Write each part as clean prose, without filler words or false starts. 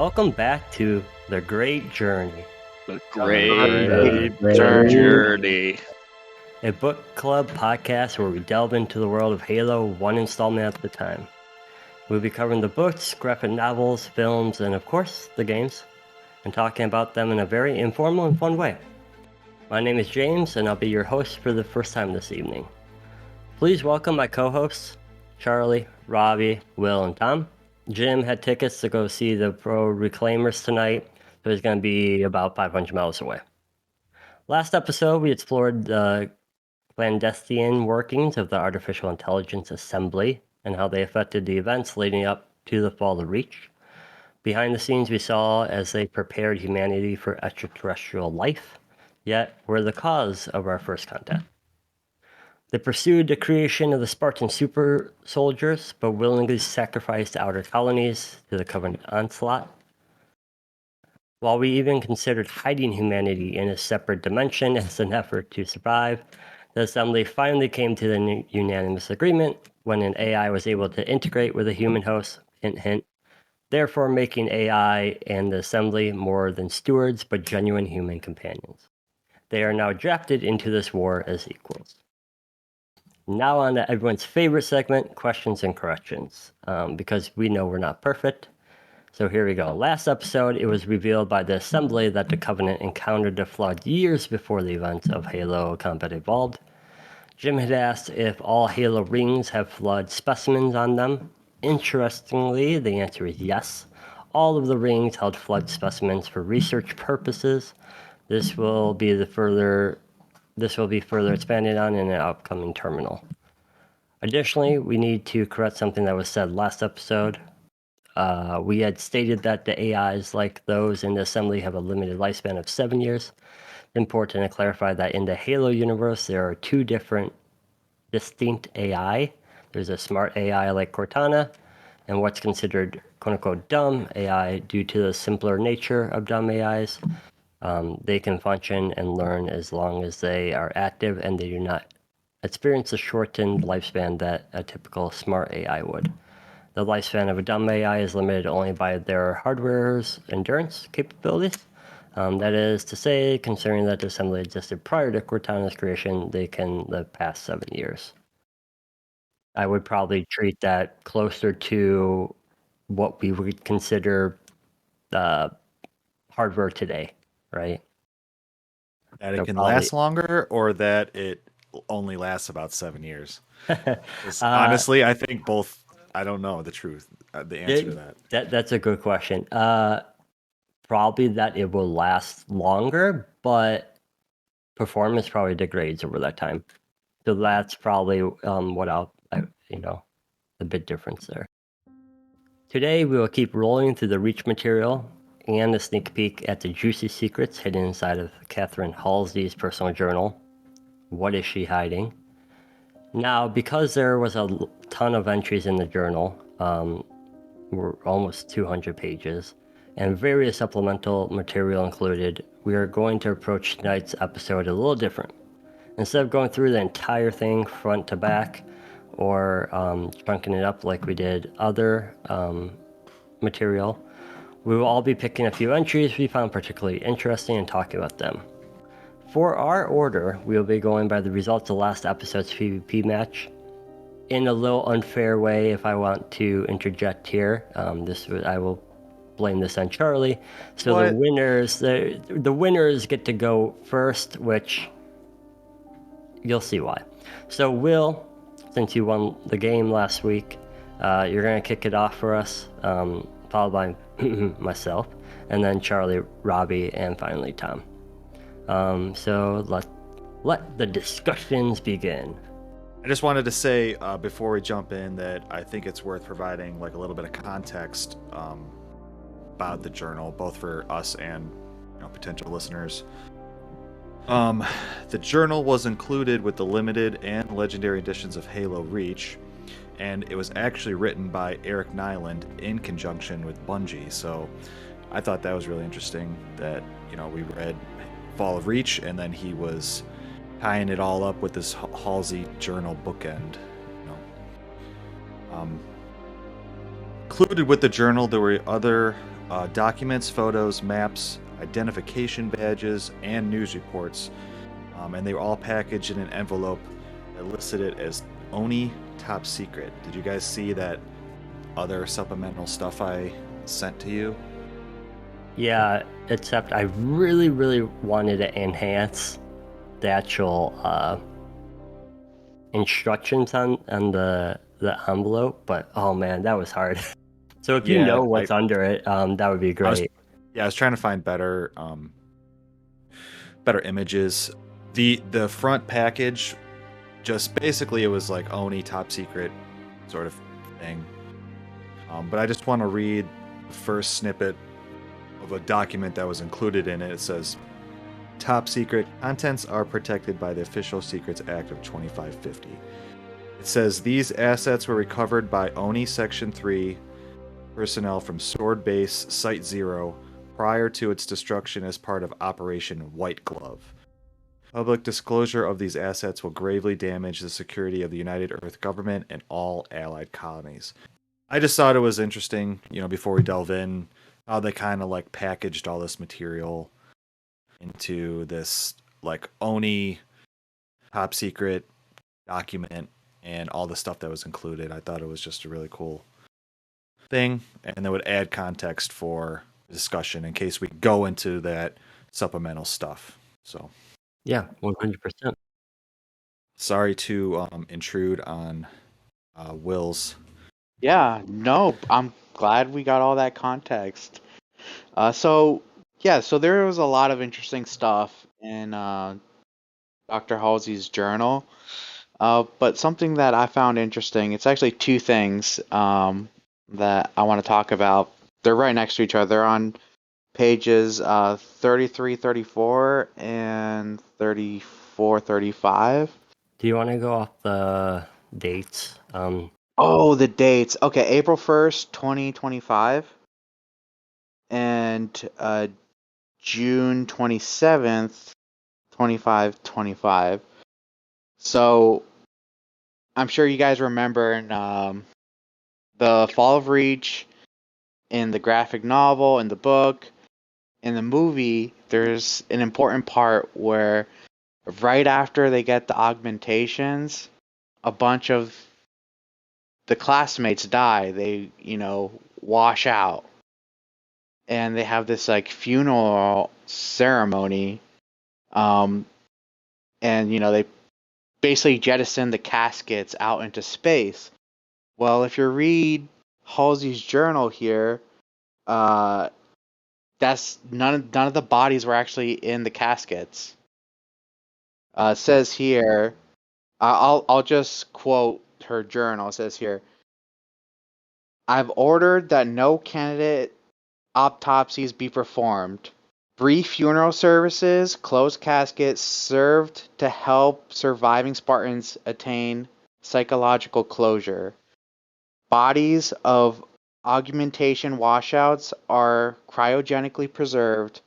welcome back to The Great Journey, The Great Journey. a book club podcast where we delve into the world of Halo one installment at a time. We'll be covering the books, graphic novels, films, and of course, the games, and talking about them in a very informal and fun way. My name is James, and I'll be your host for the first time this evening. Please welcome my co-hosts, Charlie, Robbie, Will, and Tom. Jim had tickets to go see the Pro Reclaimers tonight, so he's going to be about 500 miles away. Last episode, we explored the clandestine workings of the Artificial Intelligence Assembly and how they affected the events leading up to the fall of Reach. Behind the scenes, we saw as they prepared humanity for extraterrestrial life, yet were the cause of our first contact. They pursued the creation of the Spartan super soldiers, but willingly sacrificed outer colonies to the Covenant onslaught. While we even considered hiding humanity in a separate dimension as an effort to survive, the Assembly finally came to the unanimous agreement when an AI was able to integrate with a human host, hint hint, therefore making AI and the Assembly more than stewards but genuine human companions. They are now drafted into this war as equals. Now on to everyone's favorite segment, questions and corrections, because we know we're not perfect. So here we go. Last episode, it was revealed by the Assembly that the Covenant encountered the Flood years before the events of Halo Combat Evolved. Jim had asked if all Halo rings have Flood specimens on them. Interestingly, the answer is yes. All of the rings held Flood specimens for research purposes. This will be further expanded on in an upcoming terminal. Additionally, we need to correct something that was said last episode. We had stated that the AIs like those in the Assembly have a limited lifespan of 7 years. It's important to clarify that in the Halo universe, there are two different distinct AI. There's a smart AI like Cortana, and what's considered quote-unquote dumb AI due to the simpler nature of dumb AIs. They can function and learn as long as they are active and they do not experience a shortened lifespan that a typical smart AI would. The lifespan of a dumb AI is limited only by their hardware's endurance capabilities. That is to say, considering that the Assembly existed prior to Cortana's creation, they can live past 7 years. I would probably treat that closer to what we would consider hardware today, right? That it can last longer, or that it only lasts about 7 years? Honestly, I think both. I don't know the truth, the answer to that. That's a good question. Probably that it will last longer, but performance probably degrades over that time. So that's probably the big difference there. Today we will keep rolling through the Reach material and a sneak peek at the juicy secrets hidden inside of Catherine Halsey's personal journal. What is she hiding? Now, because there was a ton of entries in the journal, we're almost 200 pages, and various supplemental material included, we are going to approach tonight's episode a little different. Instead of going through the entire thing front to back, or chunking it up like we did other material, we will all be picking a few entries we found particularly interesting and talking about them. For our order, we will be going by the results of last episode's PvP match. In a little unfair way, if I want to interject here, I will blame this on Charlie. So what? The winners get to go first, which you'll see why. So Will, since you won the game last week, you're going to kick it off for us, followed by myself, and then Charlie, Robbie, and finally Tom. So let the discussions begin. I just wanted to say before we jump in that I think it's worth providing like a little bit of context about the journal, both for us and potential listeners. The journal was included with the limited and legendary editions of Halo Reach, and it was actually written by Eric Nyland in conjunction with Bungie. So I thought that was really interesting that we read Fall of Reach, and then he was tying it all up with this Halsey journal bookend. Included with the journal, there were other documents, photos, maps, identification badges, and news reports. And they were all packaged in an envelope that listed it as Oni Top Secret. Did you guys see that other supplemental stuff I sent to you? Yeah, except I really, really wanted to enhance the actual instructions on the envelope, but oh man, that was hard. So if you know what's under it, that would be great. I was trying to find better images. The front package, just basically it was like Oni Top Secret sort of thing. But I just want to read the first snippet of a document that was included in it. It says, "Top secret contents are protected by the Official Secrets Act of 2550." It says these assets were recovered by Oni Section 3 personnel from Sword Base Site 0 prior to its destruction as part of Operation White Glove. Public disclosure of these assets will gravely damage the security of the United Earth government and all allied colonies. I just thought it was interesting, before we delve in, how they kind of like packaged all this material into this like Oni top secret document and all the stuff that was included. I thought it was just a really cool thing, and that would add context for discussion in case we go into that supplemental stuff. So yeah, 100%. Sorry to intrude on Will's. Yeah, no, I'm glad we got all that context. So there was a lot of interesting stuff in Dr. Halsey's journal. But something that I found interesting, it's actually two things that I want to talk about. They're right next to each other. They're on pages 33, 34, and 34, 35. Do you want to go off the dates? Oh, the dates. Okay, April 1st, 2025, and June 27th, 2525. So, I'm sure you guys remember in the Fall of Reach, in the graphic novel, in the book, in the movie, there's an important part where right after they get the augmentations, a bunch of the classmates die. They, wash out. And they have this like funeral ceremony. And they basically jettison the caskets out into space. Well, if you read Halsey's journal here, that's none of the bodies were actually in the caskets. It says here, I'll just quote her journal. It says here, "I've ordered that no candidate autopsies be performed. Brief funeral services, closed caskets served to help surviving Spartans attain psychological closure. Bodies of augmentation washouts are cryogenically preserved,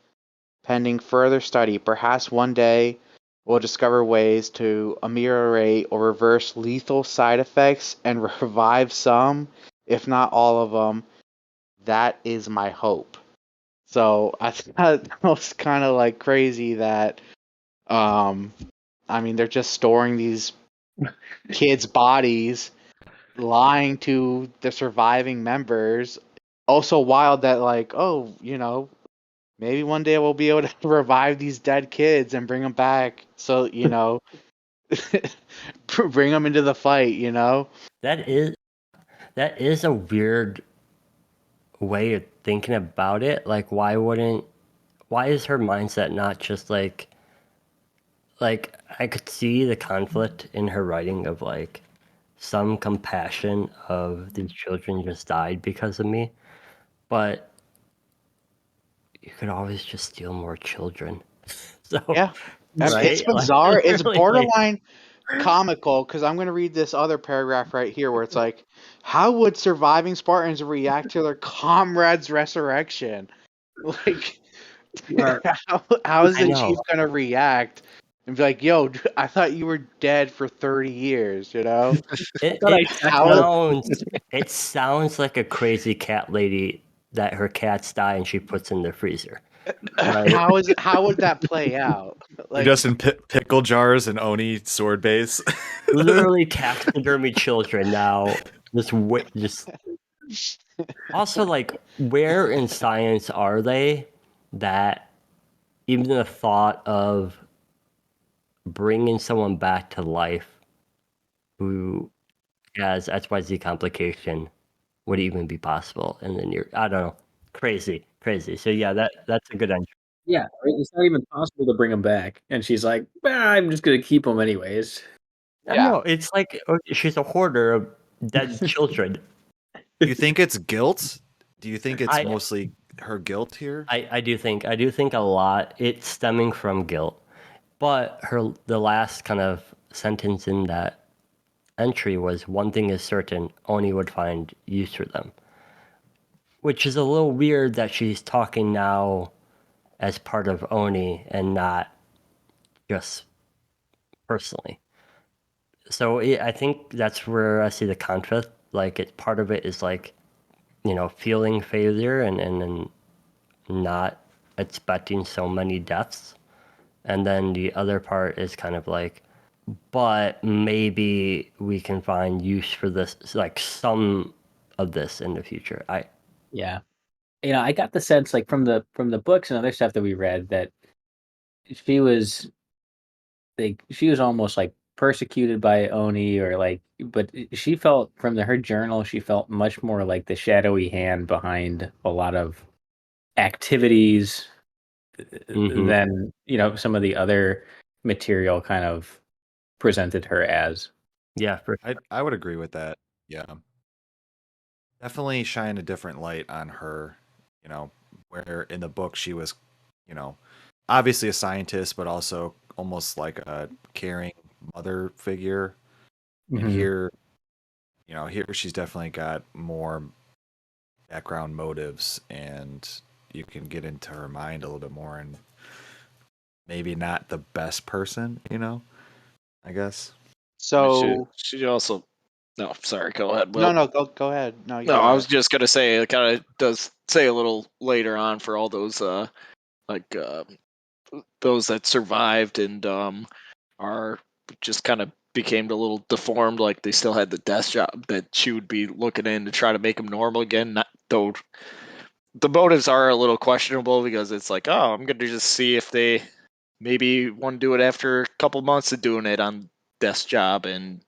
pending further study. Perhaps one day we'll discover ways to ameliorate or reverse lethal side effects and revive some, if not all of them. That is my hope." So I thought that was kind of like crazy that, they're just storing these kids' bodies, lying to the surviving members. Also wild that maybe one day we'll be able to revive these dead kids and bring them back. So, bring them into the fight, That is a weird way of thinking about it. Like, why is her mindset not just like I could see the conflict in her writing of like some compassion of these children just died because of me, but you could always just steal more children. So yeah, right? It's bizarre. Like, it's really, borderline comical, because I'm going to read this other paragraph right here where it's like, how would surviving Spartans react to their comrade's resurrection? Like, how is the chief going to react? And be like, yo, I thought you were dead for 30 years, It sounds like a crazy cat lady that her cats die and she puts in the freezer. Right? How would that play out? Like, just in pickle jars and Oni sword base. Literally taxidermy children now. Just also, like, where in science are they that even the thought of bringing someone back to life who has XYZ complication would even be possible in the near? I don't know. Crazy. So yeah, that's a good entry. Yeah, right? It's not even possible to bring him back. And she's like, I'm just going to keep him anyways. I know, it's like she's a hoarder of dead children. Do you think it's guilt? Do you think it's mostly her guilt here? I do think a lot it's stemming from guilt. But the last kind of sentence in that entry was, one thing is certain, Oni would find use for them. Which is a little weird that she's talking now as part of Oni and not just personally. So I think that's where I see the conflict. Like, part of it is like, feeling failure and not expecting so many deaths. And then the other part is kind of like, but maybe we can find use for this, like some of this in the future. Yeah. I got the sense, like, from the books and other stuff that we read, that she was almost like persecuted by Oni, or like, but she felt from her journal, she felt much more like the shadowy hand behind a lot of activities than some of the other material kind of presented her as. Yeah, I would agree with that. Yeah, definitely shine a different light on her. Where in the book she was, obviously a scientist, but also almost like a caring mother figure. And here she's definitely got more background motives, and you can get into her mind a little bit more, and maybe not the best person, I guess. So she also. No, sorry. Go ahead. Will. No, go ahead. No, I was just gonna say it kind of does say a little later on for all those those that survived and are just kind of became a little deformed, like they still had the death job, that she would be looking in to try to make them normal again. Though the motives are a little questionable, because it's like, oh, I'm gonna just see if they maybe want to do it after a couple months of doing it on death job, and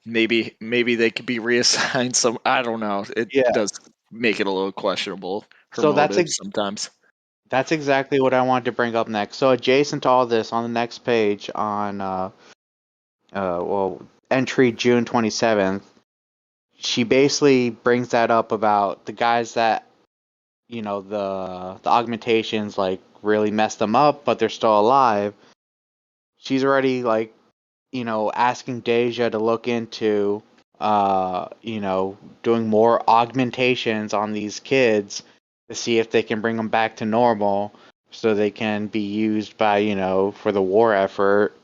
maybe they could be reassigned some. I don't know. It does make it a little questionable. Her motives sometimes. That's exactly what I wanted to bring up next. So adjacent to all this, on the next page, on entry June 27th, she basically brings that up about the guys that, the augmentations like really messed them up, but they're still alive. She's already like, asking Deja to look into, doing more augmentations on these kids to see if they can bring them back to normal, so they can be used by, for the war effort.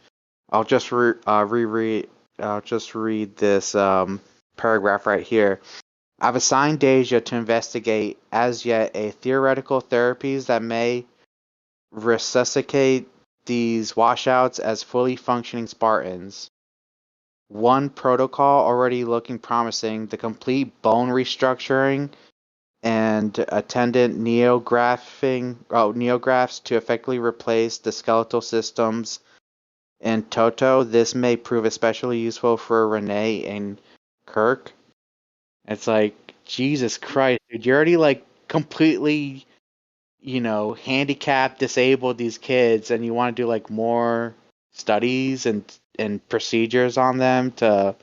I'll just reread. I'll just read this paragraph right here. I've assigned Deja to investigate as yet a theoretical therapies that may resuscitate these washouts as fully functioning Spartans. One protocol already looking promising: the complete bone restructuring and attendant neografts to effectively replace the skeletal systems in toto. This may prove especially useful for Renee and Kirk. It's like, Jesus Christ, dude, you're already like completely, handicapped, disabled these kids, and you want to do like more studies and procedures on them to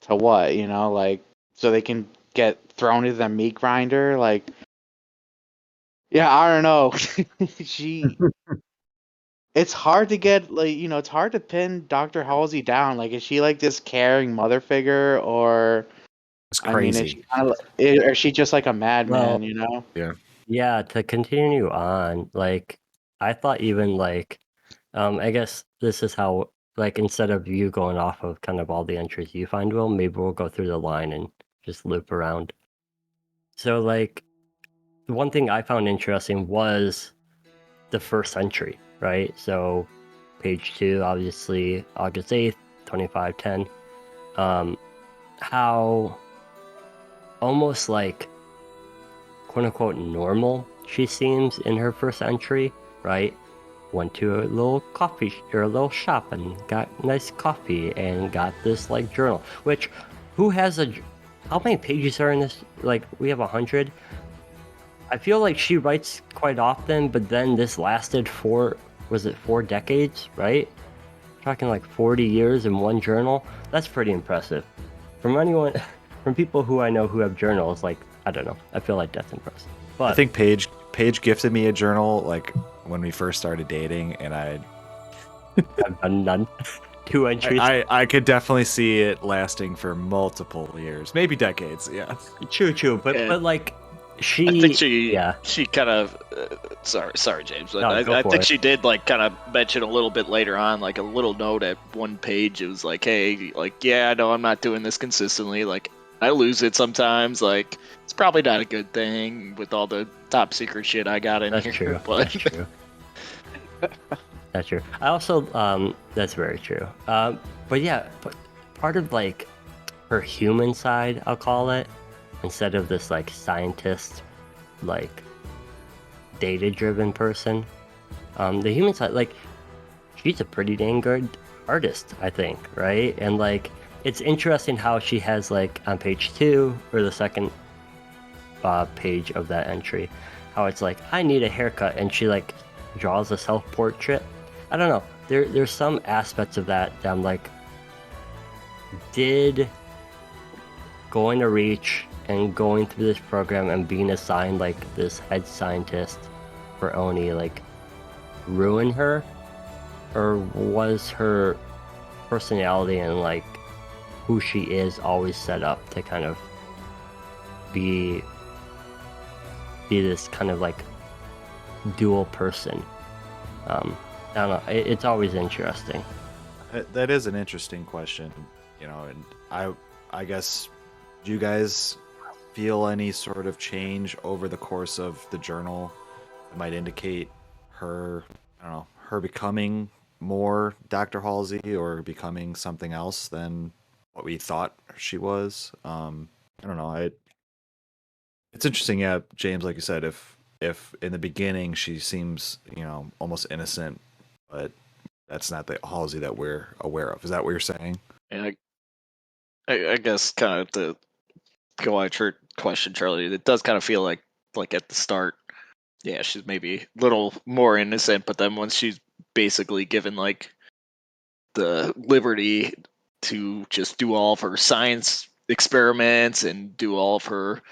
what, like, so they can get thrown into the meat grinder. Like, yeah, I don't know. It's hard to get, like, it's hard to pin Dr. Halsey down. Like, is she like this caring mother figure, or it's crazy? Is she just like a madman? Yeah, to continue on, like, I thought even like, I guess this is how, like, instead of you going off of kind of all the entries you find, Will, maybe we'll go through the line and just loop around. So, like, the one thing I found interesting was the first entry, right? So page 2, obviously August 8th, 2510. How almost like quote unquote normal she seems in her first entry, right? Went to a little coffee or a little shop and got nice coffee and got this like journal. Which, who has a? How many pages are in this? Like we have 100. I feel like she writes quite often, but then this lasted was it 4 decades, right? Talking like 40 years in one journal. That's pretty impressive. From anyone, from people who I know who have journals, like I don't know, I feel like that's impressive. But I think Paige gifted me a journal like when we first started dating, and I've done none. 2 entries. I could definitely see it lasting for multiple years, maybe decades. Yeah, True, but like she, I think she kind of sorry James, but No, go I for think it. she did like kind of mention a little bit later on, like a little note at one page. It was like, hey, like yeah, I know I'm not doing this consistently. Like I lose it sometimes. Like it's probably not a good thing with all the top secret shit I got in That's here. true. But That's true. That's true. I also, that's very true. But yeah, but part of like her human side, I'll call it, instead of this like scientist, like data-driven person, the human side, like she's a pretty dang good artist, I think, right? And like it's interesting how she has like on page 2 or the second page of that entry, how it's like I need a haircut, and she like draws a self-portrait. I don't know. There's some aspects of that I'm like, did going to Reach and going through this program and being assigned like this head scientist for Oni like ruin her, or was her personality and like who she is always set up to kind of be this kind of like dual person? I don't know. It's always interesting. that is an interesting question, you know. And I guess, do you guys feel any sort of change over the course of the journal that might indicate her, I don't know, her becoming more Dr. Halsey or becoming something else than what we thought she was? I don't know. It's interesting, yeah, James, like you said, if in the beginning she seems, you know, almost innocent, but that's not the Halsey that we're aware of. Is that what you're saying? and I guess kind of to go at your question, Charlie, it does kind of feel like at the start, yeah, she's maybe a little more innocent, but then once she's basically given like the liberty to just do all of her science experiments and do all of her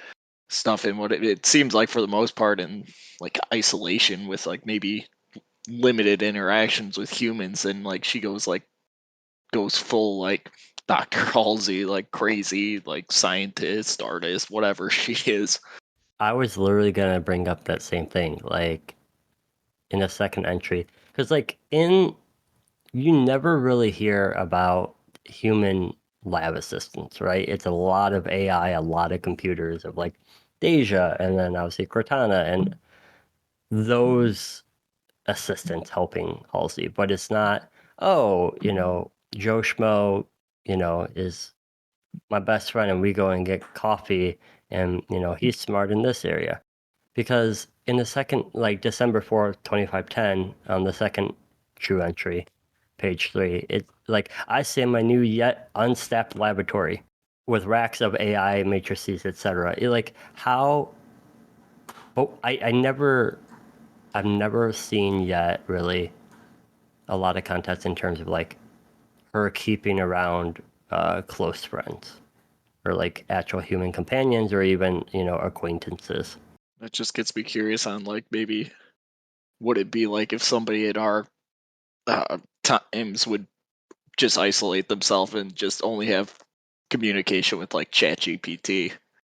stuff in what it seems like for the most part in like isolation with like maybe limited interactions with humans, and like she goes full like Dr. Halsey, like crazy, like scientist, artist, whatever she is. I was literally gonna bring up that same thing, like in the second entry, because like you never really hear about human lab assistants, right? It's a lot of AI, a lot of computers of like Deja, and then obviously Cortana, and those assistants helping Halsey. But it's not, oh, Joe Schmo, is my best friend, and we go and get coffee, and he's smart in this area. Because in the second, like December 4th, 2510, on the second true entry, page 3, it's like I see my new yet unstaffed laboratory with racks of AI matrices, etc. Like how, but I've never seen yet really a lot of context in terms of like her keeping around close friends or like actual human companions or even acquaintances. That just gets me curious on like maybe would it be like if somebody at our times would just isolate themselves and just only have communication with like ChatGPT.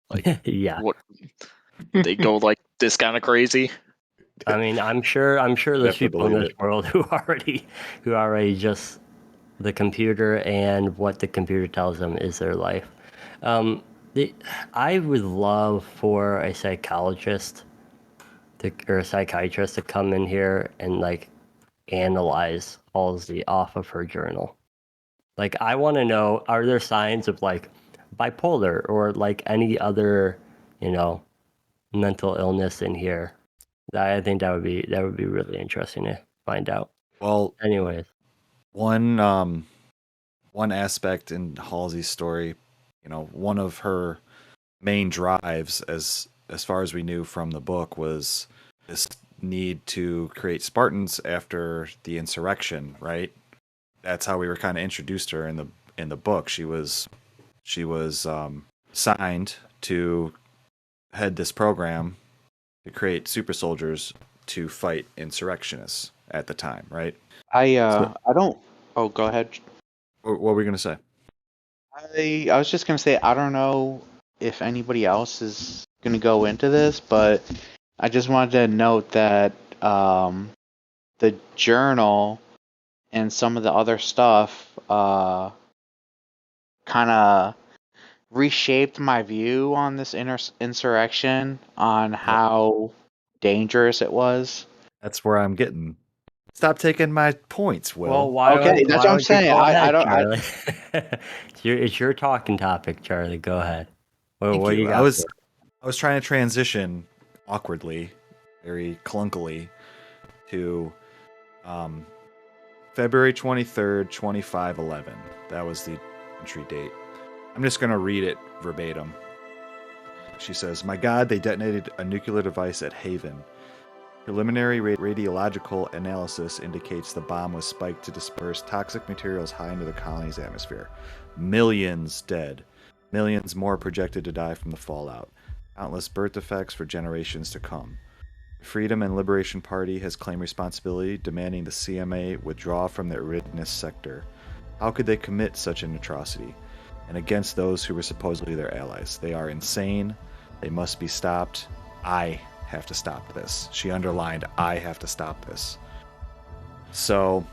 Like Yeah, what would they go like this kind of crazy? I mean, I'm sure there's Definitely people in believe this it. world who already just the computer and what the computer tells them is their life. Um, I would love for a psychologist or a psychiatrist to come in here and like analyze Halsey off of her journal. Like, I want to know, are there signs of like bipolar or like any other, mental illness in here? I think that would be really interesting to find out. Well, anyways, one aspect in Halsey's story, one of her main drives, as far as we knew from the book, was this need to create Spartans after the insurrection, right? That's how we were kind of introduced to her in the book. She was signed to head this program to create super soldiers to fight insurrectionists at the time, right? I don't. Oh, go ahead. What were we gonna say? I was just gonna say I don't know if anybody else is gonna go into this, but I just wanted to note that the journal and some of the other stuff kind of reshaped my view on this insurrection, on how dangerous it was. That's where I'm getting. Stop taking my points, Will. well, why Okay, don't, that's why what I'm don't you saying. go I ahead, don't. Charlie? It's your talking topic, Charlie. Go ahead. Thank What do you. you got? I was trying to transition awkwardly, very clunkily, to February 23rd, 2511. That was the entry date. I'm just going to read it verbatim. She says, "My God, they detonated a nuclear device at Haven. Preliminary radiological analysis indicates the bomb was spiked to disperse toxic materials high into the colony's atmosphere. Millions dead. Millions more projected to die from the fallout. Countless birth defects for generations to come. The Freedom and Liberation Party has claimed responsibility, demanding the CMA withdraw from the Eridanus sector. How could they commit such an atrocity? And against those who were supposedly their allies. They are insane. They must be stopped. I have to stop this." She underlined, "I have to stop this." So,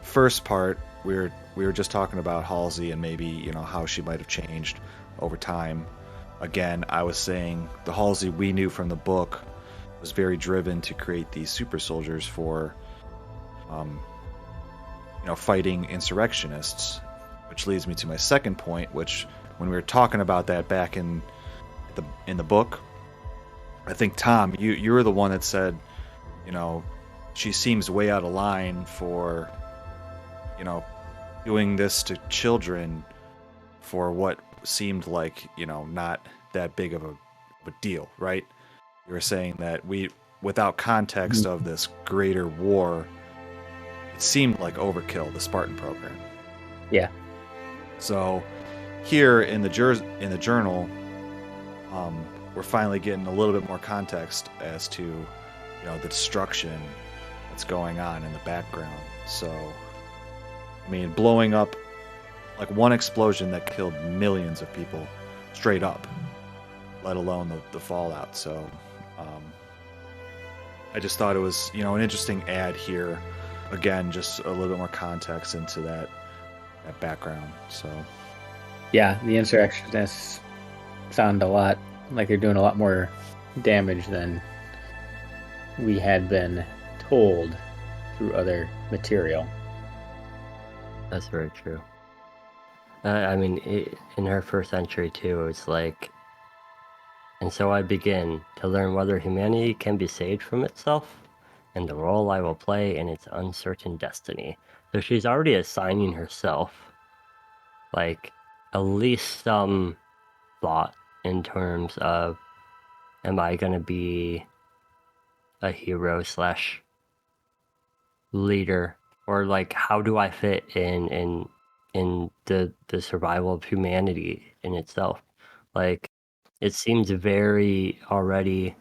first part, we were just talking about Halsey and maybe, how she might have changed over time. Again, I was saying the Halsey we knew from the book was very driven to create these super soldiers for, fighting insurrectionists, which leads me to my second point, which when we were talking about that back in the book, I think, Tom, you were the one that said, she seems way out of line for, doing this to children for what seemed like, not that big of a deal, right? You were saying that without context of this greater war, it seemed like overkill, the Spartan program. Yeah. So here in the journal, we're finally getting a little bit more context as to, the destruction that's going on in the background. So, blowing up, like one explosion that killed millions of people straight up, let alone the fallout. So, I just thought it was, an interesting add here. Again, just a little bit more context into that background. So, Yeah, the insurrectionists sound a lot like they're doing a lot more damage than we had been told through other material. That's very true. In her first entry too, it's like, and so I begin to learn whether humanity can be saved from itself and the role I will play in its uncertain destiny. So she's already assigning herself, like, at least some thought in terms of, am I going to be a hero / leader, or like, how do I fit in the survival of humanity in itself? Like, it seems very already,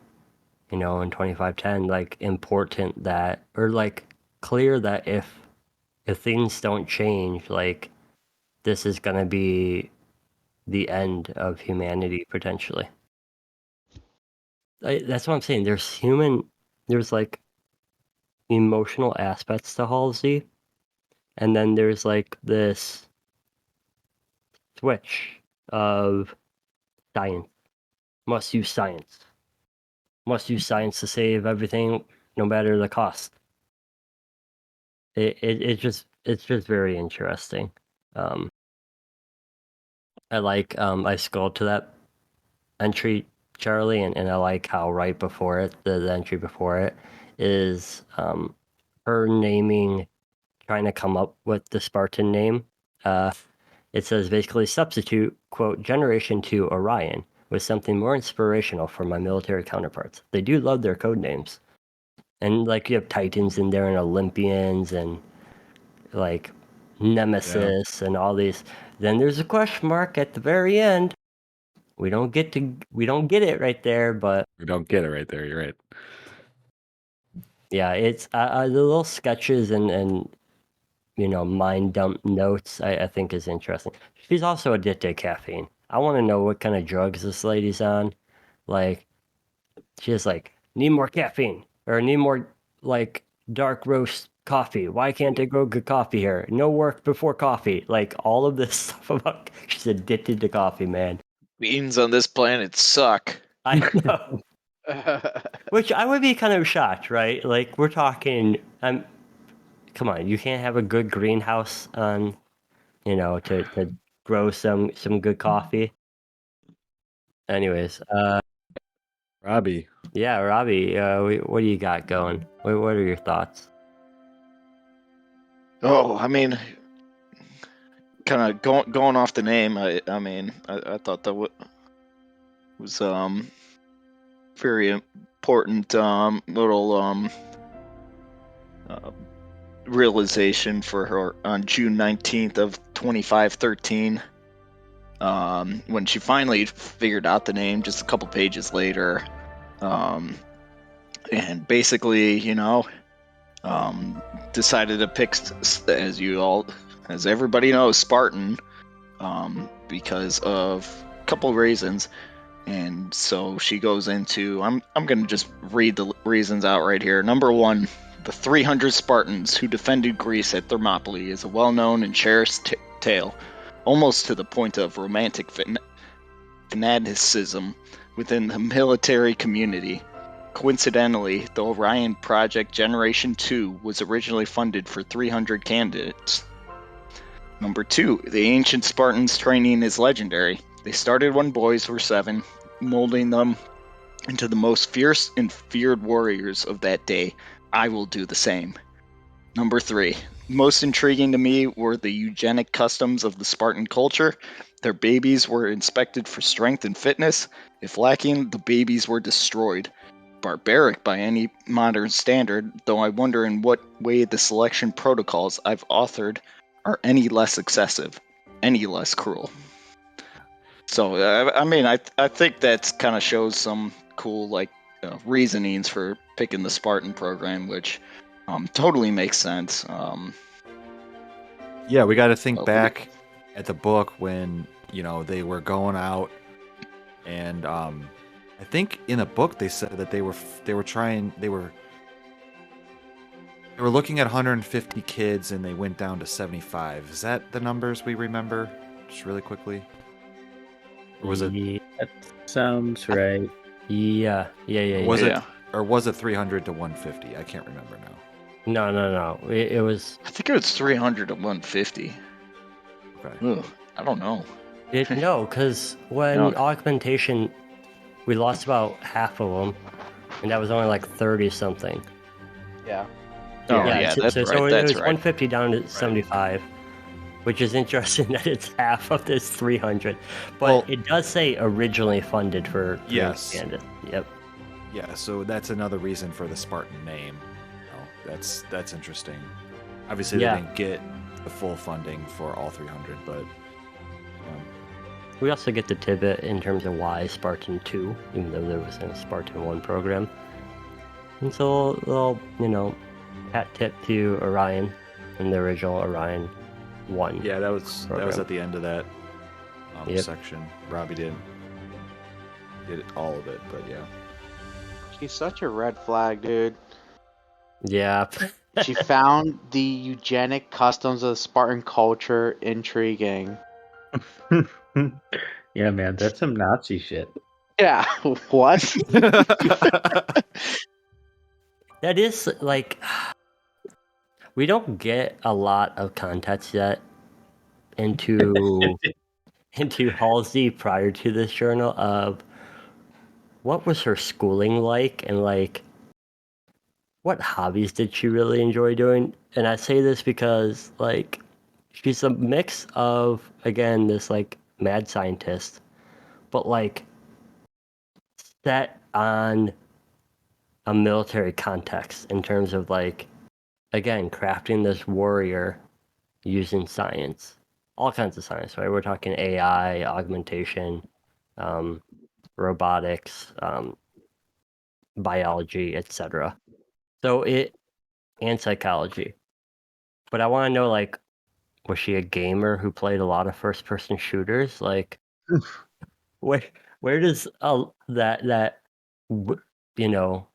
in 2510, like, important that, or like clear that if things don't change, like, this is gonna be the end of humanity potentially. That's what I'm saying. There's like emotional aspects to Halsey, and then there's like this switch of science. Must use science. must use science to save everything, no matter the cost. It's just very interesting. I scrolled to that entry, Charlie, and I like how right before it, the entry before it, is her naming, trying to come up with the Spartan name. It says basically substitute, quote, Generation 2 Orion with something more inspirational for my military counterparts. They do love their code names. And like you have Titans in there and Olympians and like Nemesis and all these. Then there's a question mark at the very end. We don't get it right there, but We don't get it right there. You're right. yeah, it's the little sketches and mind dump notes I think is interesting. She's also addicted to caffeine. I want to know what kind of drugs this lady's on. Like, she's like, need more caffeine or need more like dark roast coffee. Why can't I grow good coffee here? No work before coffee. Like all of this stuff about she's addicted to coffee, man. Beans on this planet suck. I know. Which I would be kind of shocked, right? Like we're talking, come on, you can't have a good greenhouse on, to grow some good coffee. Anyways, Robbie. yeah, Robbie, what do you got going? What are your thoughts? Oh, I mean, kind of going off the name. I thought that was very important little realization for her on June 19th of 2513. When she finally figured out the name just a couple pages later. And basically, decided to pick, as everybody knows, Spartan, because of a couple reasons. And so she goes into, I'm going to just read the reasons out right here. Number one, the 300 Spartans who defended Greece at Thermopylae is a well-known and cherished tale, almost to the point of romantic fanaticism within the military community. Coincidentally, the Orion Project Generation 2 was originally funded for 300 candidates. Number 2, the ancient Spartans' training is legendary. They started when boys were 7, molding them into the most fierce and feared warriors of that day. I will do the same. Number 3, most intriguing to me were the eugenic customs of the Spartan culture. Their babies were inspected for strength and fitness. If lacking, the babies were destroyed. Barbaric by any modern standard, though I wonder in what way the selection protocols I've authored are any less excessive, any less cruel. So, I think that kind of shows some cool, reasonings for picking the Spartan program, which totally makes sense. Yeah, we got to think back at the book when, they were going out and I think in the book they said that they were looking at 150 kids and they went down to 75. Is that the numbers we remember? Just really quickly. Or was it? Yeah, that sounds right. Yeah. Was it? Or was it 300 to 150? I can't remember now. No. It was. I think it was 300 to 150. Okay. Ugh, I don't know. No, because when augmentation, we lost about half of them, and that was only like 30 something. Yeah. Oh, yeah, that's right. So it That's was right. 150 down to 75, which is interesting that it's half of this 300. But it does say originally funded for yes. Canada. Yep. Yeah, so that's another reason for the Spartan name. That's interesting. Obviously, they didn't get the full funding for all 300, but we also get the tidbit in terms of why Spartan 2, even though there was a Spartan 1 program. And so a little, hat tip to Orion and the original Orion 1. Yeah, that was at the end of that section. Robbie didn't get all of it, but yeah. She's such a red flag, dude. Yeah. She found the eugenic customs of the Spartan culture intriguing. Yeah, man, that's some Nazi shit. Yeah. What? That is like we don't get a lot of context yet into Halsey prior to this journal of what was her schooling like and like what hobbies did she really enjoy doing. And I say this because like she's a mix of again this like mad scientist, but like set on a military context in terms of like again crafting this warrior using science, all kinds of science, right? We're talking AI, augmentation, um, robotics, biology, etc. So it and psychology. But I want to know, like, was she a gamer who played a lot of first-person shooters? Like, where where does that w- you know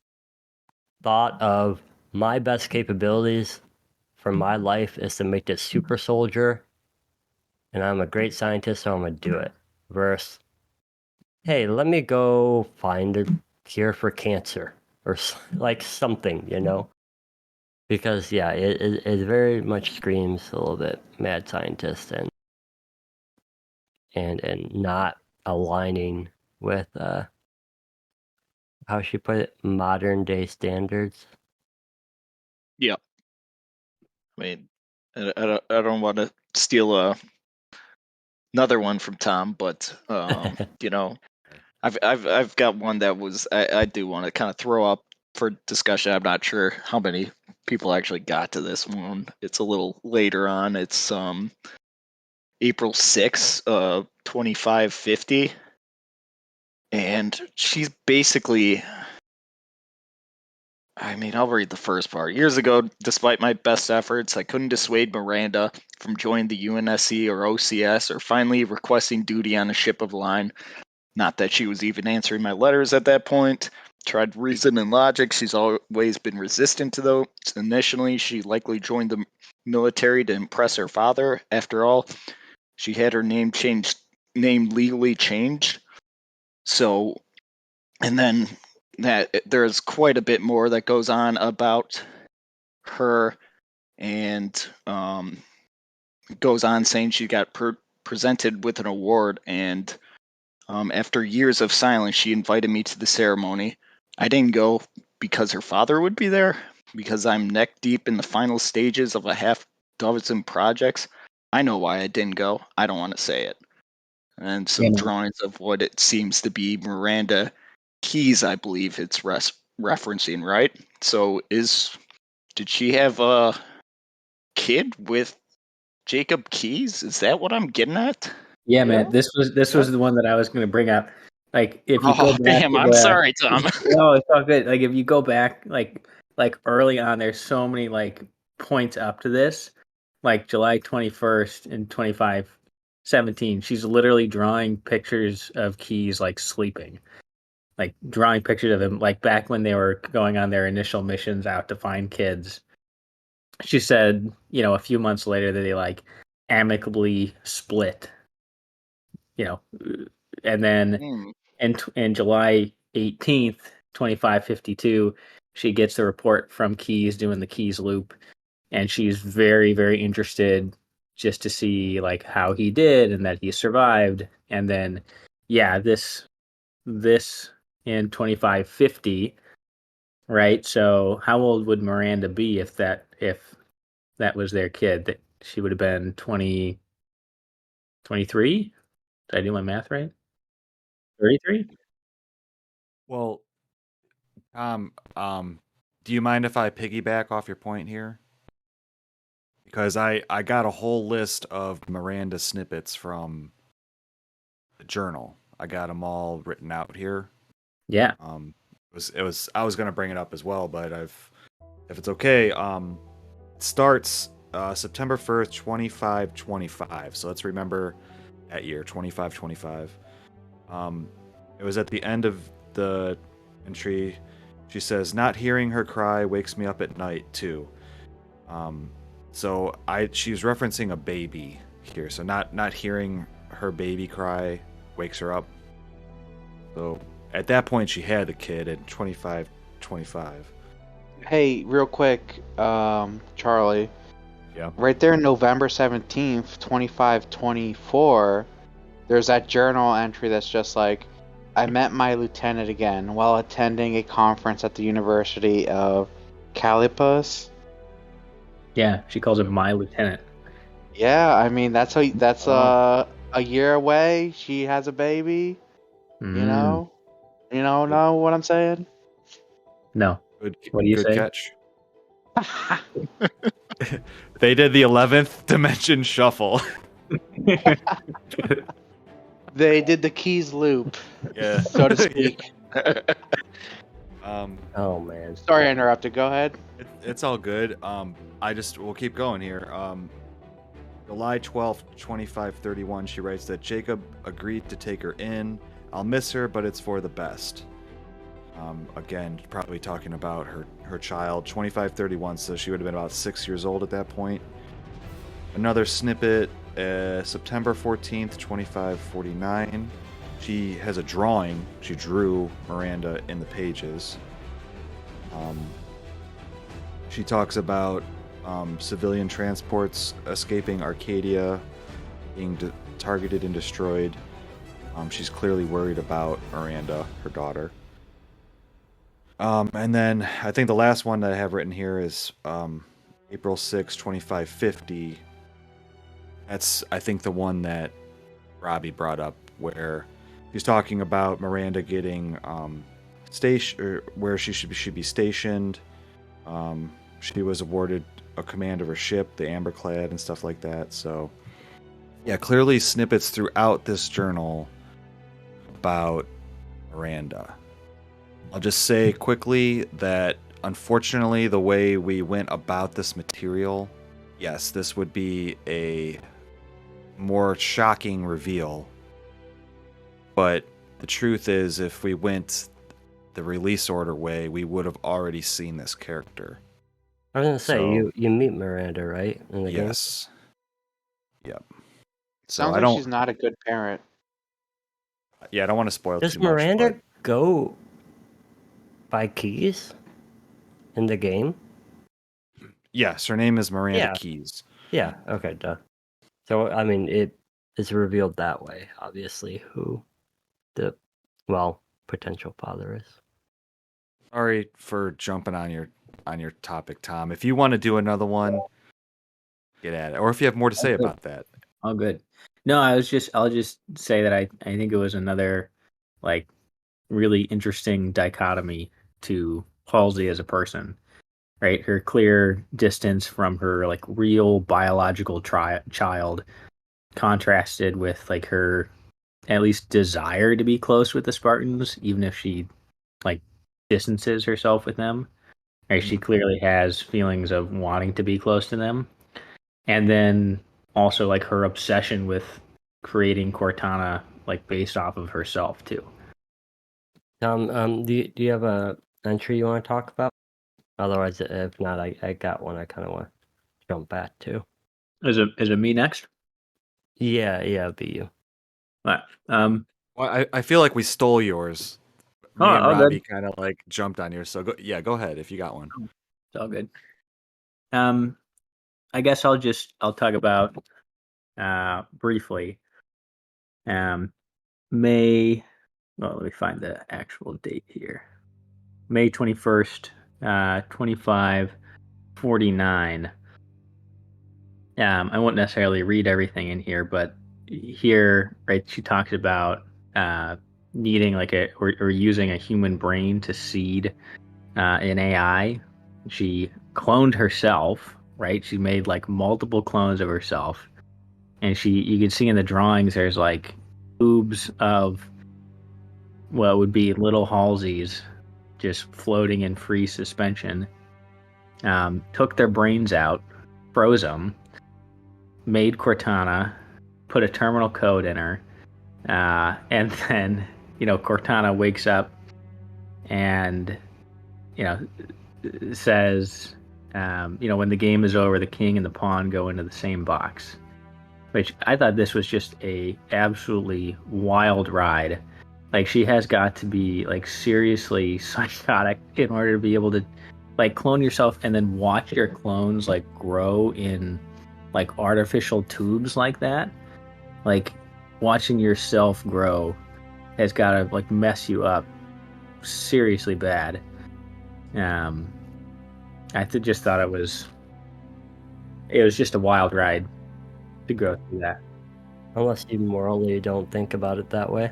thought of my best capabilities for my life is to make this super soldier, and I'm a great scientist, so I'm gonna do it. Versus, hey, let me go find a cure for cancer or like something, Because yeah, it very much screams a little bit mad scientist and not aligning with how she put it, modern day standards. Yeah. I mean, I don't want to steal another one from Tom, but I've got one that was I do want to kind of throw up for discussion. I'm not sure how many people actually got to this one. It's a little later on. It's April 6th, 2550, and she's basically. I mean, I'll read the first part. Years ago, despite my best efforts, I couldn't dissuade Miranda from joining the UNSC or OCS or finally requesting duty on a ship of the line. Not that she was even answering my letters at that point. Tried reason and logic. She's always been resistant to those. Initially, she likely joined the military to impress her father. After all, she had her name legally changed. So, and then that there's quite a bit more that goes on about her, and goes on saying she got presented with an award, and after years of silence, she invited me to the ceremony. I didn't go because her father would be there, because I'm neck deep in the final stages of a half dozen projects. I know why I didn't go. I don't want to say it. And some Yeah. drawings of what it seems to be Miranda Keyes, I believe it's referencing, right? So did she have a kid with Jacob Keyes? Is that what I'm getting at? Yeah, Yeah. man. This was the one that I was going to bring up. Like, if you go Oh, back damn, to I'm the, sorry, Tom. no, it's all good. Like, if you go back, like early on, there's so many like points up to this. Like July 21st and 2517, she's literally drawing pictures of Keys like sleeping, like drawing pictures of him, like back when they were going on their initial missions out to find kids. She said, a few months later that they like amicably split, you know, and then Hmm. in July 18th, 2552, she gets the report from Keys doing the Keys loop, and she's very, very interested just to see like how he did and that he survived. And then, yeah, this in 2550, right? So how old would Miranda be if that was their kid? That she would have been 23. Did I do my math right? 33. Well, do you mind if I piggyback off your point here? Because I got a whole list of Miranda snippets from the journal. I got them all written out here. Yeah. It was I was gonna bring it up as well, but if it's okay, it starts September 1st, 2525. So let's remember that year, 2525. It was at the end of the entry. She says, "Not hearing her cry wakes me up at night too." So she was referencing a baby here. So not hearing her baby cry wakes her up. So at that point she had the kid at 25. Hey, real quick, Charlie. Yeah. Right there, November 17th, 2524, there's that journal entry that's just like, I met my lieutenant again while attending a conference at the University of Calipus. Yeah, she calls him my lieutenant. Yeah, I mean, that's Oh. a year away. She has a baby. You know? Know what I'm saying? No. Good, What do you good say? catch. They did the 11th dimension shuffle. They did the Keyes loop, Yeah. so to speak. Oh man. Sorry I interrupted. Go ahead. It's all good. We'll keep going here. July 12th, 2531, she writes that Jacob agreed to take her in. I'll miss her, but it's for the best. Again, probably talking about her child. 2531, so she would have been about 6 years old at that point. Another snippet, September 14th, 2549. She has a drawing. She drew Miranda in the pages. She talks about civilian transports escaping Arcadia, being targeted and destroyed. She's clearly worried about Miranda, her daughter. And then I think the last one that I have written here is April 6, 2550. That's, I think, the one that Robbie brought up, where he's talking about Miranda getting where she should be stationed. She was awarded a command of her ship, the Amberclad, and stuff like that. So, yeah, clearly snippets throughout this journal about Miranda. I'll just say quickly that, unfortunately, the way we went about this material, yes, this would be a more shocking reveal. But the truth is, if we went the release order way, we would have already seen this character. I was gonna say So- you meet Miranda, right? In the game? Yes. Yep. So Sounds I like don't. she's not a good parent. Yeah, I don't want to spoil Does too much. Miranda but go by Keyes in the game? yes, her name is Miranda Yeah. Keyes. Yeah. Okay. Duh. So I mean, it is revealed that way. Obviously, who the potential father is. Sorry for jumping on your topic, Tom. If you want to do another one, get at it. Or if you have more to say Okay. about that. All good. No, I'll just say that I think it was another like really interesting dichotomy to Halsey as a person, right? Her clear distance from her like real biological child contrasted with like her at least desire to be close with the Spartans, even if she like distances herself with them. Right? She clearly has feelings of wanting to be close to them. And then also like her obsession with creating Cortana like based off of herself too. Do you have a entry you want to talk about? Otherwise, if not, I got one I kind of want to jump back to. Is it me next? Yeah, it'd be you. All right. Well, I feel like we stole yours. Me and all Robbie good. kind of like jumped on yours. So go ahead if you got one. It's all good. I guess I'll talk about briefly. May. Well, let me find the actual date here. May 21st, 2549. I won't necessarily read everything in here, but here, right, she talks about needing like or using a human brain to seed an AI. She cloned herself, right? She made like multiple clones of herself, and you can see in the drawings there's like tubes of what would be little Halsey's just floating in free suspension. Took their brains out, froze them, made Cortana, put a terminal code in her, and then Cortana wakes up and says, when the game is over, the king and the pawn go into the same box. Which I thought this was just a absolutely wild ride. Like she has got to be like seriously psychotic in order to be able to like clone yourself and then watch your clones like grow in like artificial tubes like that. Like watching yourself grow has got to like mess you up seriously bad. Just thought it was just a wild ride to go through that. Unless you morally don't think about it that way.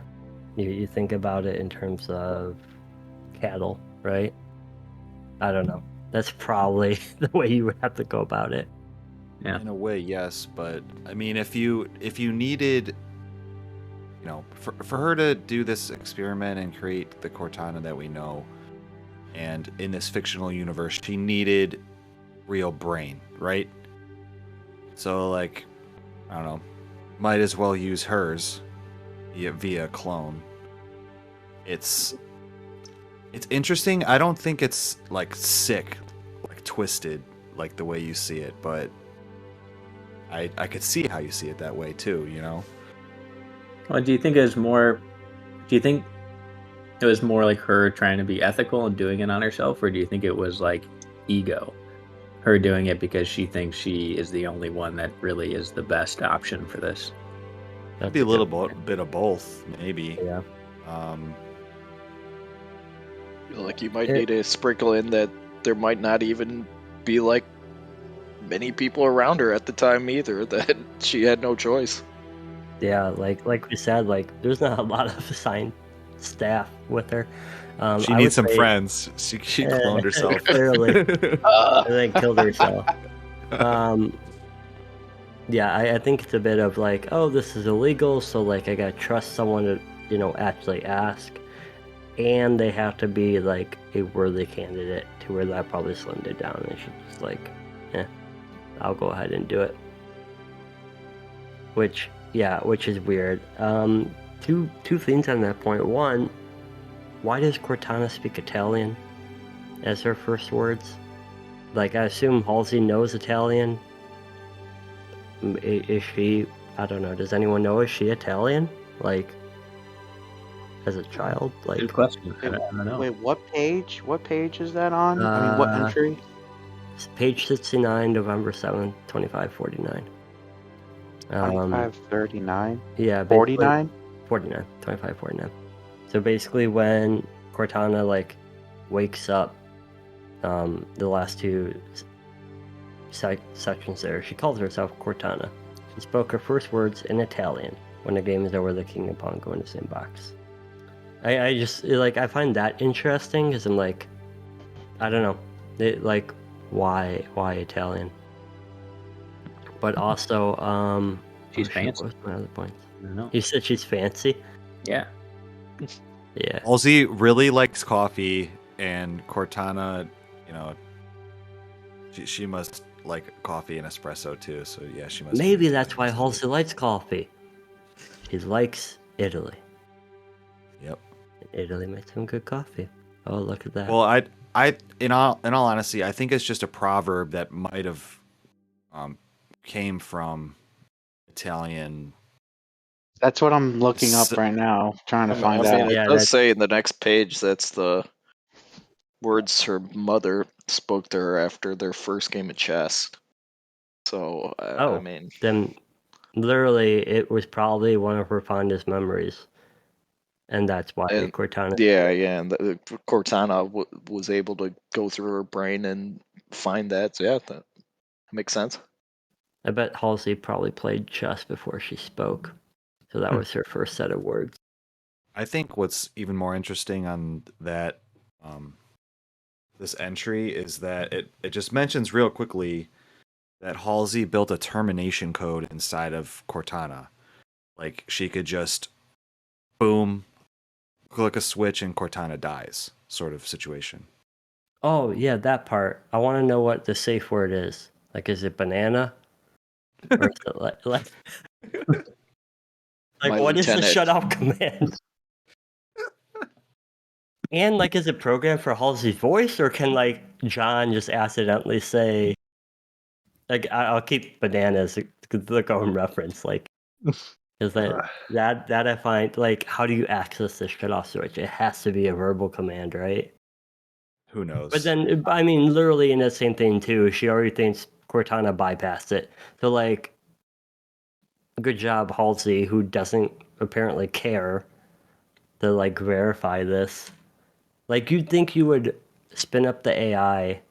You think about it in terms of cattle, right? I don't know. That's probably the way you would have to go about it. Yeah. In a way, yes, but I mean, if you needed, for her to do this experiment and create the Cortana that we know, and in this fictional universe, she needed real brain, right? So, like, I don't know, might as well use hers via clone. It's interesting. I don't think it's like sick, like twisted, like the way you see it, but I could see how you see it that way too, Well, do you think it was more like her trying to be ethical and doing it on herself, or do you think it was like ego? Her doing it because she thinks she is the only one that really is the best option for this. That'd be a little bit of both, maybe. Yeah. Like you might need to sprinkle in that there might not even be like many people around her at the time either, that she had no choice. Yeah, like we said, like there's not a lot of assigned staff with her. She needs some friends. She cloned herself. Clearly. And then killed herself. Yeah, I think it's a bit of like, oh, this is illegal, so like I gotta trust someone to, actually ask. And they have to be like a worthy candidate to where that probably slimmed it down, and she's just like, I'll go ahead and do it. Which is weird. Two things on that point. One, why does Cortana speak Italian as her first words? Like, I assume Halsey knows Italian. Is she, I don't know, does anyone know, is she Italian? Like, as a child? Like, good question. I don't know. Wait, what page? What page is that on? I mean, what entry? Page 69, November 7th, 2549. 2539? Yeah. 49? 49. 2549. So basically when Cortana, like, wakes up, the last two sections there, she calls herself Cortana. She spoke her first words in Italian. When the game is over, the King of Pong go in the same box. I just, like, I find that interesting, because I'm like, I don't know, like, why Italian? But also, she's fancy. What's my other point? I don't know. You said she's fancy? Yeah. Yeah. Halsey really likes coffee, and Cortana, she must like coffee and espresso too. So yeah, she must. Maybe that's why Halsey likes coffee. She likes Italy. Yep. Italy makes some good coffee. Oh, look at that. Well, I in all honesty, I think it's just a proverb that might have came from Italian. That's what I'm looking up right now, trying to find I mean, out. it does say in the next page that's the words her mother spoke to her after their first game of chess. So, I mean... Then, literally, it was probably one of her fondest memories. And that's why Cortana... Yeah, and Cortana was able to go through her brain and find that. So, yeah, that makes sense. I bet Halsey probably played chess before she spoke. So that was her first set of words. I think what's even more interesting on that this entry is that it just mentions real quickly that Halsey built a termination code inside of Cortana. Like, she could just, boom, click a switch and Cortana dies, sort of situation. Oh, yeah, that part. I want to know what the safe word is. Like, is it banana? Or is it like what is the shut off command? And, like, is it programmed for Halsey's voice, or can, like, John just accidentally say, like, I'll keep bananas, the going reference, like, Is that I find, like, how do you access this shut off switch? It has to be a verbal command, right? Who knows? But then, I mean, literally in the same thing too, she already thinks Cortana bypassed it. So, like, good job, Halsey, who doesn't apparently care to, like, verify this. Like, you'd think you would spin up the AI,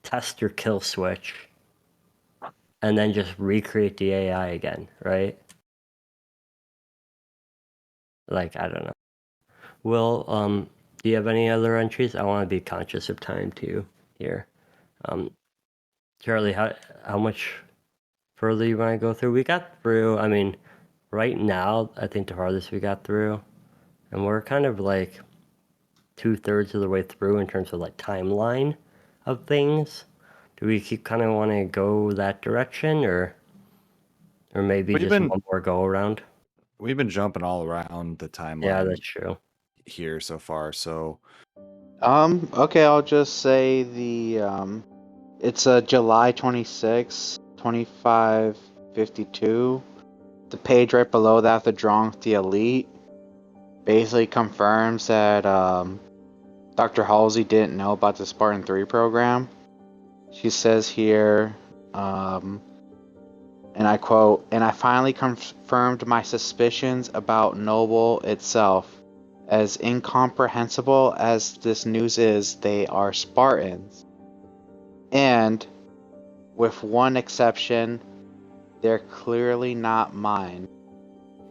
test your kill switch, and then just recreate the AI again, right? Like, I don't know. Will, do you have any other entries? I want to be conscious of time too here. Charlie, how much further you want to go through? We got through, I mean, right now, I think the farthest we got through, and we're kind of like 2/3 of the way through in terms of like timeline of things. Do we keep kind of want to go that direction, or maybe just one more go around? We've been jumping all around the Yeah, timeline that's true. here so far. So Okay, I'll just say it's July 26, 2552. The page right below that, the drawing with the elite, basically confirms that Dr. Halsey didn't know about the Spartan 3 program. She says here, and I quote, "And I finally confirmed my suspicions about Noble itself. As incomprehensible as this news is, they are Spartans. And, with one exception, they're clearly not mine."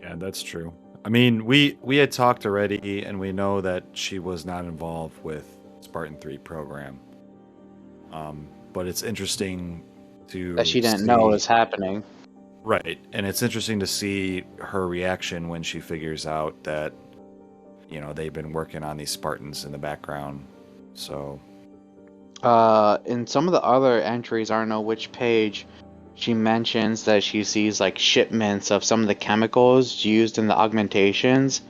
yeah, that's true. I mean, we had talked already, and we know that she was not involved with Spartan 3 program. But it's interesting to That she didn't know was happening. Right, and it's interesting to see her reaction when she figures out that, you know, they've been working on these Spartans in the background. So, in some of the other entries, I don't know which page, she mentions that she sees like shipments of some of the chemicals used in the augmentations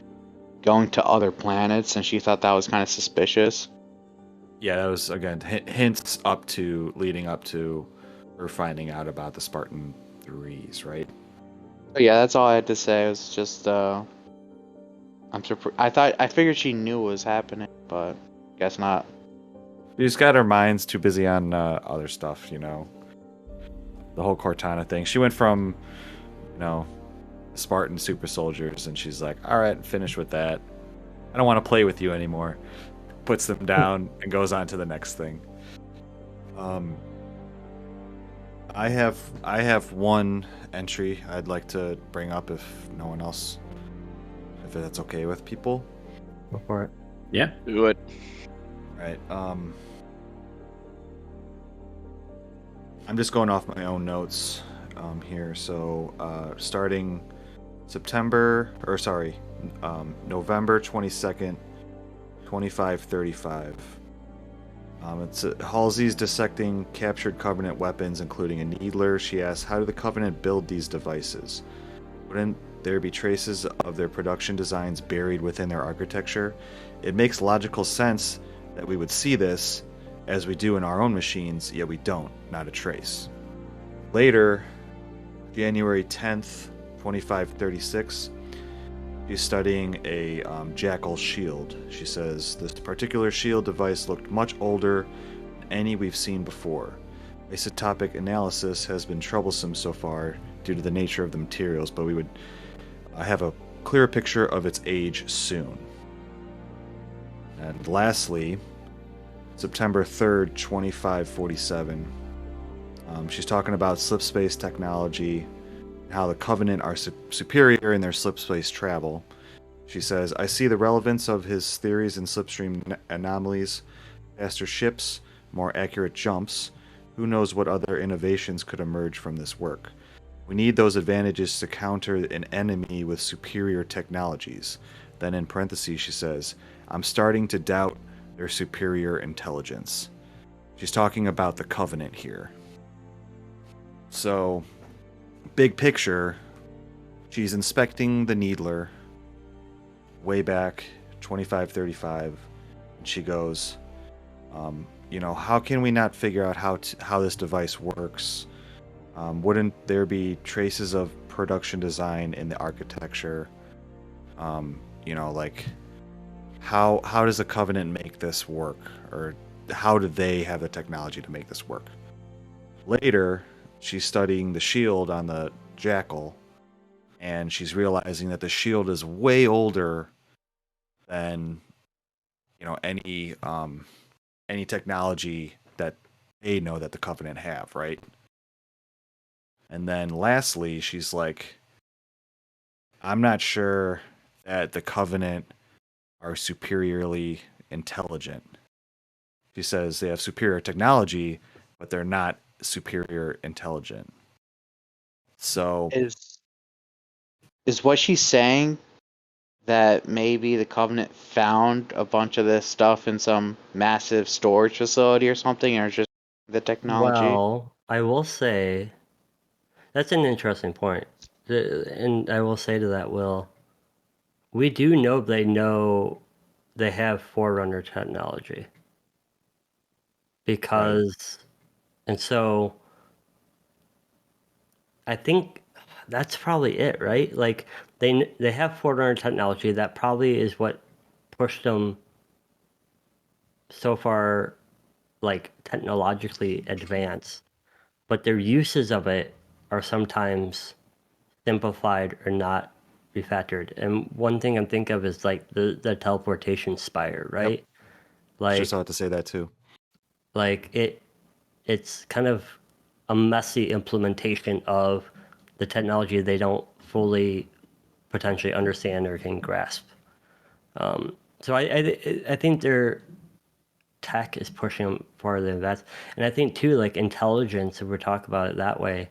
going to other planets, and she thought that was kind of suspicious. yeah, that was, again, hints leading up to her finding out about the Spartan 3s, right? But yeah, that's all I had to say. It was just, I'm surprised. I figured she knew what was happening, but guess not. She's got her mind's too busy on other stuff, you know. The whole Cortana thing. She went from, you know, Spartan super soldiers, and she's like, all right, finish with that. I don't want to play with you anymore. Puts them down and goes on to the next thing. I have one entry I'd like to bring up if no one else, if that's okay with people. Go for it. Yeah. Do it. Right. I'm just going off my own notes here. So starting November 22nd, 2535. It's Halsey's dissecting captured Covenant weapons, including a needler. She asks, how do the Covenant build these devices? Wouldn't there be traces of their production designs buried within their architecture? It makes logical sense that we would see this, as we do in our own machines, yet we don't, not a trace. Later, January 10th, 2536, she's studying a Jackal shield. She says, this particular shield device looked much older than any we've seen before. Isotopic analysis has been troublesome so far due to the nature of the materials, but we would have a clearer picture of its age soon. And lastly, September 3rd, 2547. She's talking about slipspace technology, how the Covenant are superior in their slipspace travel. She says, I see the relevance of his theories in slipstream anomalies, faster ships, more accurate jumps. Who knows what other innovations could emerge from this work? We need those advantages to counter an enemy with superior technologies. Then in parentheses she says, I'm starting to doubt their superior intelligence. She's talking about the Covenant here. So, big picture, she's inspecting the Needler way back 2535, and she goes, you know, how can we not figure out how this device works? Wouldn't there be traces of production design, in the architecture. Like how does the Covenant make this work, or how do they have the technology to make this work? Later, she's studying the shield on the Jackal, and she's realizing that the shield is way older than any technology that they know that the Covenant have, right? And then lastly, she's like, I'm not sure that the Covenant are superiorly intelligent. She says they have superior technology, but they're not superior intelligent. So is what she's saying that maybe the Covenant found a bunch of this stuff in some massive storage facility or something, or just the technology? Well, I will say that's an interesting point. And I will say to that, Will, we do know they have Forerunner technology. Because, and so I think that's probably it, right? Like they have Forerunner technology. That probably is what pushed them so far, like technologically advanced. But their uses of it are sometimes simplified or not refactored. And one thing I'm thinking of is like the teleportation spire, right? Yep. Just Like about to say that too. like it's kind of a messy implementation of the technology they don't fully potentially understand or can grasp. So I think their tech is pushing them farther than that, and I think too, like intelligence, if we talk about it that way,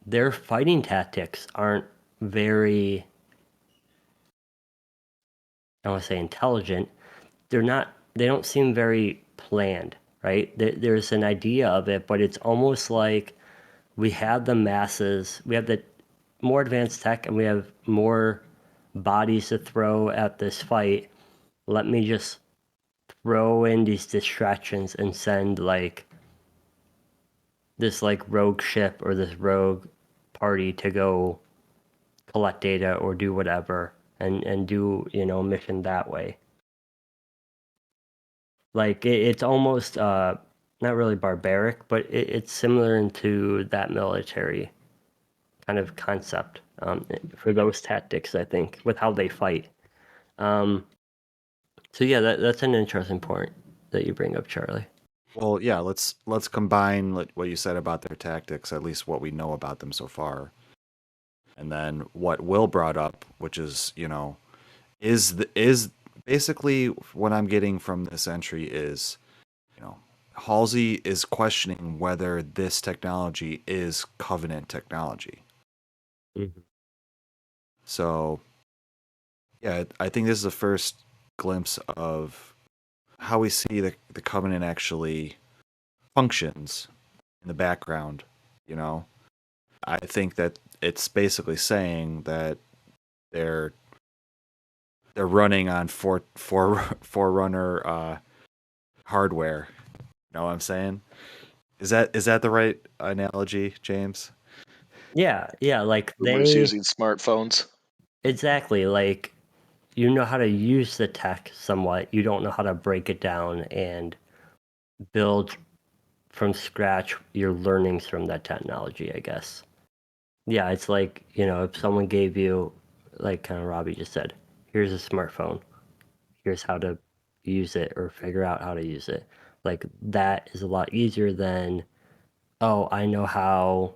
their fighting tactics aren't very, I don't want to say intelligent. They don't seem very planned, right? There's an idea of it, but it's almost like we have the masses, we have the more advanced tech, and we have more bodies to throw at this fight. Let me just throw in these distractions and send like this like rogue ship or this rogue party to go collect data or do whatever and do mission that way. Like it's almost not really barbaric, but it's similar into that military kind of concept for those tactics, I think, with how they fight. So yeah, that's an interesting point that you bring up, Charlie. Well, yeah, let's combine what you said about their tactics, at least what we know about them so far, and then what Will brought up, which is, is basically what I'm getting from this entry is, Halsey is questioning whether this technology is Covenant technology. Mm-hmm. So, yeah, I think this is the first glimpse of how we see the Covenant actually functions in the background. I think that it's basically saying that they're running on Forerunner hardware. You know what I'm saying? Is that the right analogy, James? Yeah, like Boomers using smartphones. exactly, like you know how to use the tech somewhat. You don't know how to break it down and build from scratch your learnings from that technology, I guess. Yeah, it's like, if someone gave you, like kind of Robbie just said, here's a smartphone, here's how to use it or figure out how to use it. Like that is a lot easier than, oh, I know how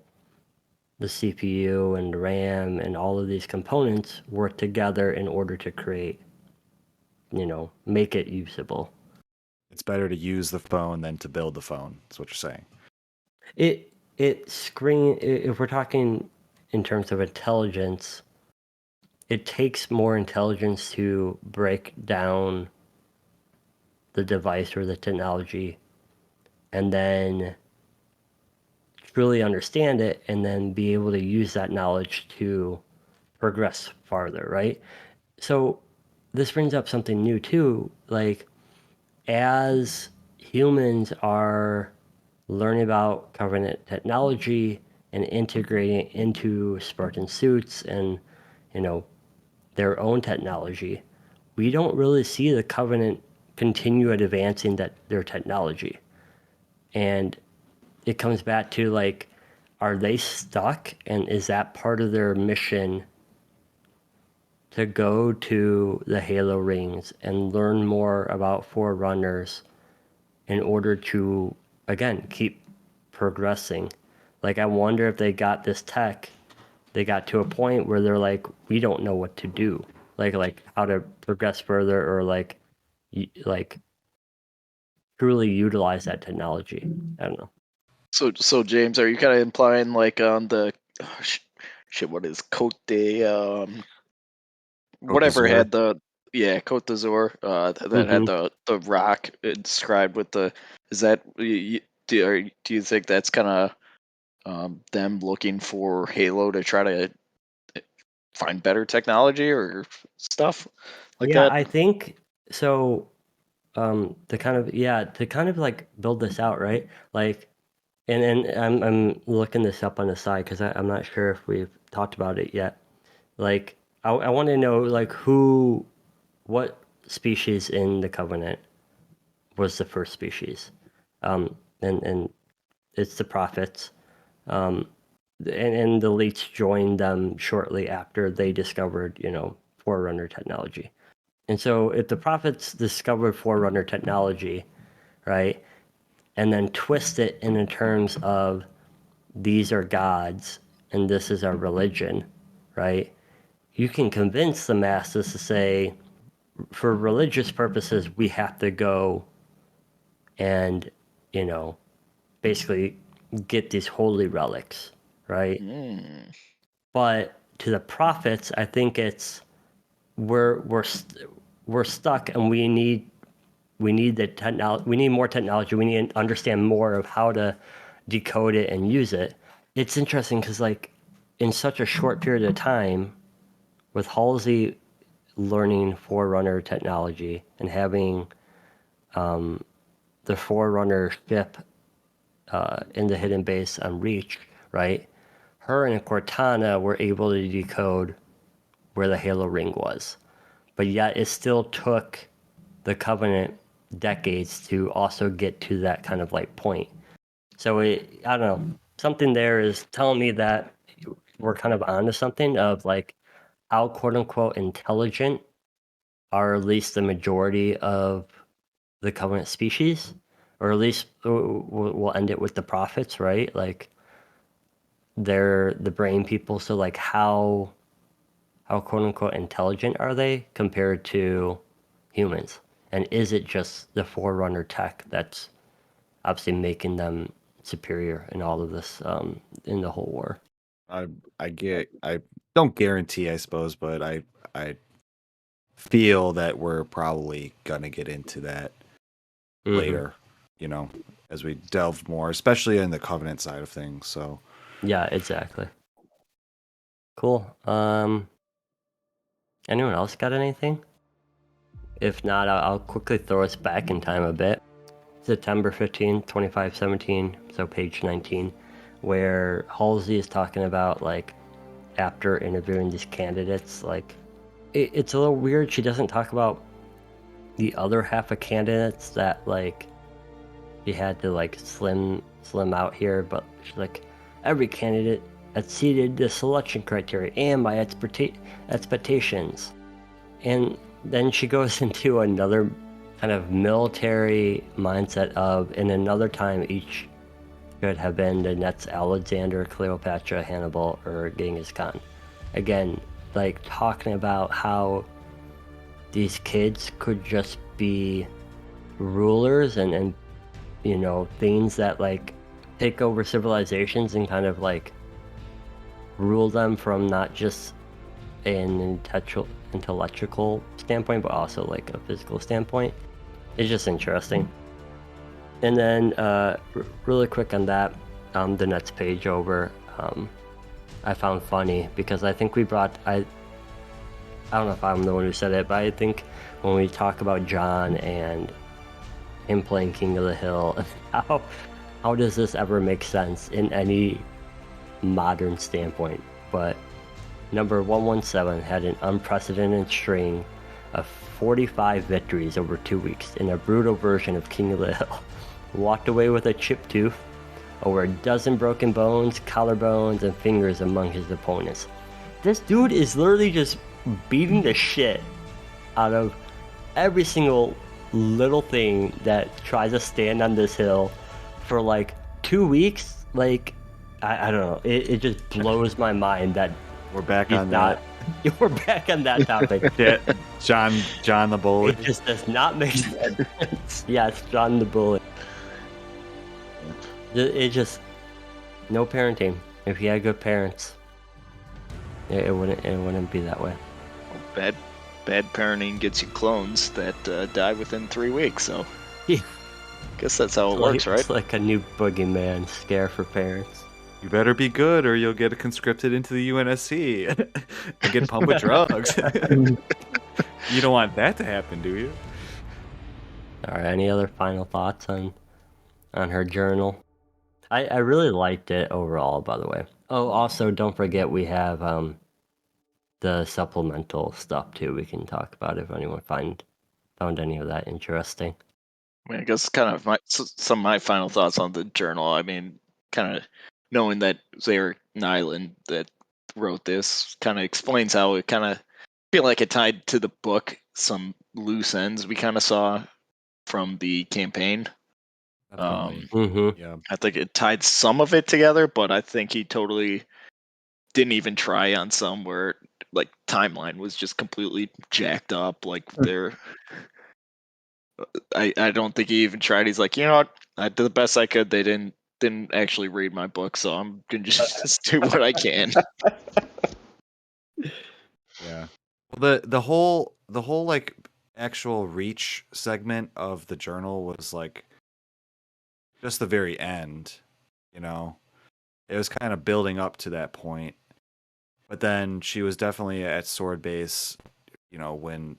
the CPU and the RAM and all of these components work together in order to create, make it usable. It's better to use the phone than to build the phone. That's what you're saying. If we're talking in terms of intelligence, it takes more intelligence to break down the device or the technology and then truly understand it and then be able to use that knowledge to progress farther, right? So this brings up something new too. Like as humans are learning about Covenant technology and integrating into Spartan suits and, you know, their own technology, we don't really see the Covenant continue advancing their technology. And it comes back to, like, are they stuck? And is that part of their mission to go to the Halo rings and learn more about Forerunners in order to, again, keep progressing? Like, I wonder if they got this tech, they got to a point where they're like, we don't know what to do, like how to progress further, or like truly utilize that technology. I don't know. So James, are you kind of implying like on the shit? What is Cote de whatever d'Azur. had the Cote d'Azur that had the rock inscribed with the, is that do you think that's kind of them looking for Halo to try to find better technology or stuff like Yeah, that? I think so. To kind of like build this out, right? Like, and I'm looking this up on the side because I'm not sure if we've talked about it yet. Like, I want to know, like, what species in the Covenant was the first species, and it's the prophets, and the elites joined them shortly after they discovered, Forerunner technology. And so if the prophets discovered Forerunner technology, right, and then twist it in terms of these are gods and this is our religion, right, you can convince the masses to say, for religious purposes, we have to go and, basically get these holy relics, right? But to the prophets, I think it's we're stuck, and we need the technology. We need more technology. We need to understand more of how to decode it and use it. It's interesting because, like, in such a short period of time, with Halsey learning Forerunner technology and having the Forerunner ship in the hidden base on Reach, right? Her and Cortana were able to decode where the Halo ring was. But yet it still took the Covenant decades to also get to that kind of like point. So I don't know, something there is telling me that we're kind of onto something of like how quote unquote intelligent are at least the majority of the Covenant species, or at least we'll end it with the prophets, right? Like, they're the brain people. So like how quote unquote intelligent are they compared to humans? And is it just the Forerunner tech that's obviously making them superior in all of this, in the whole war? I don't guarantee, I suppose, but I feel that we're probably gonna get into that later, as we delve more, especially in the Covenant side of things. So Yeah, exactly. Cool. Anyone else got anything? If not, I'll quickly throw us back in time a bit. September 15th, 2517, so page 19, where Halsey is talking about, like, after interviewing these candidates, like, it's a little weird. She doesn't talk about the other half of candidates that, like, she had to, like, slim out here, but she's like, every candidate exceeded the selection criteria and my expectations. And then she goes into another kind of military mindset of, in another time, each could have been the next Alexander, Cleopatra, Hannibal, or Genghis Khan. Again, like, talking about how these kids could just be rulers and things that, like, take over civilizations and kind of, like, rule them from not just an intellectual standpoint, but also like a physical standpoint. It's just interesting. And then really quick on that, the next page over, I found funny because I think I don't know if I'm the one who said it, but I think when we talk about John and him playing King of the Hill, how does this ever make sense in any modern standpoint, but number 117 had an unprecedented string of 45 victories over 2 weeks in a brutal version of King of the Hill. Walked away with a chipped tooth, over a dozen broken bones, collarbones, and fingers among his opponents. This dude is literally just beating the shit out of every single little thing that tries to stand on this hill for like 2 weeks. Like, I don't know. It just blows my mind that We're back he's on not. that. We're back on that topic. Yeah, John the Bully. It just does not make sense. Yeah, it's John the Bully. It just no parenting. If he had good parents, it wouldn't be that way. Bad parenting gets you clones that die within 3 weeks. So, Yeah. guess that's how it works, right? It's like a new boogeyman scare for parents. You better be good, or you'll get conscripted into the UNSC and get pumped with drugs. You don't want that to happen, do you? All right. Any other final thoughts on her journal? I really liked it overall, by the way. Oh, also don't forget we have the supplemental stuff too. We can talk about if anyone found any of that interesting. I mean, I guess kind of some of my final thoughts on the journal. I mean, kind of knowing that it was Eric Nyland that wrote this kind of explains how it kind of feel like it tied to the book some loose ends we kind of saw from the campaign. Mm-hmm. Yeah. I think it tied some of it together, but I think he totally didn't even try on some where like timeline was just completely jacked up. Like I don't think he even tried. He's like, you know what? I did the best I could. They didn't actually read my book, so I'm gonna just do what I can. Yeah. Well, the whole like actual reach segment of the journal was like just the very end, you know. It was kind of building up to that point. But then she was definitely at sword base, you know, when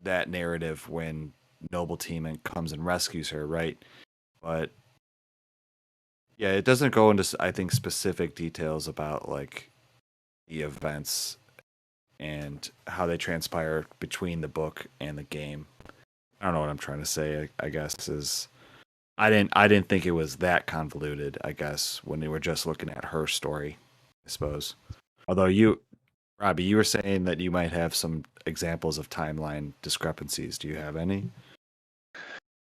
that narrative when Noble Team comes and rescues her, right? But yeah, it doesn't go into I think specific details about like the events and how they transpire between the book and the game. I don't know what I'm trying to say. I guess is I didn't think it was that convoluted. I guess when they were just looking at her story, I suppose. Although Robbie, you were saying that you might have some examples of timeline discrepancies. Do you have any?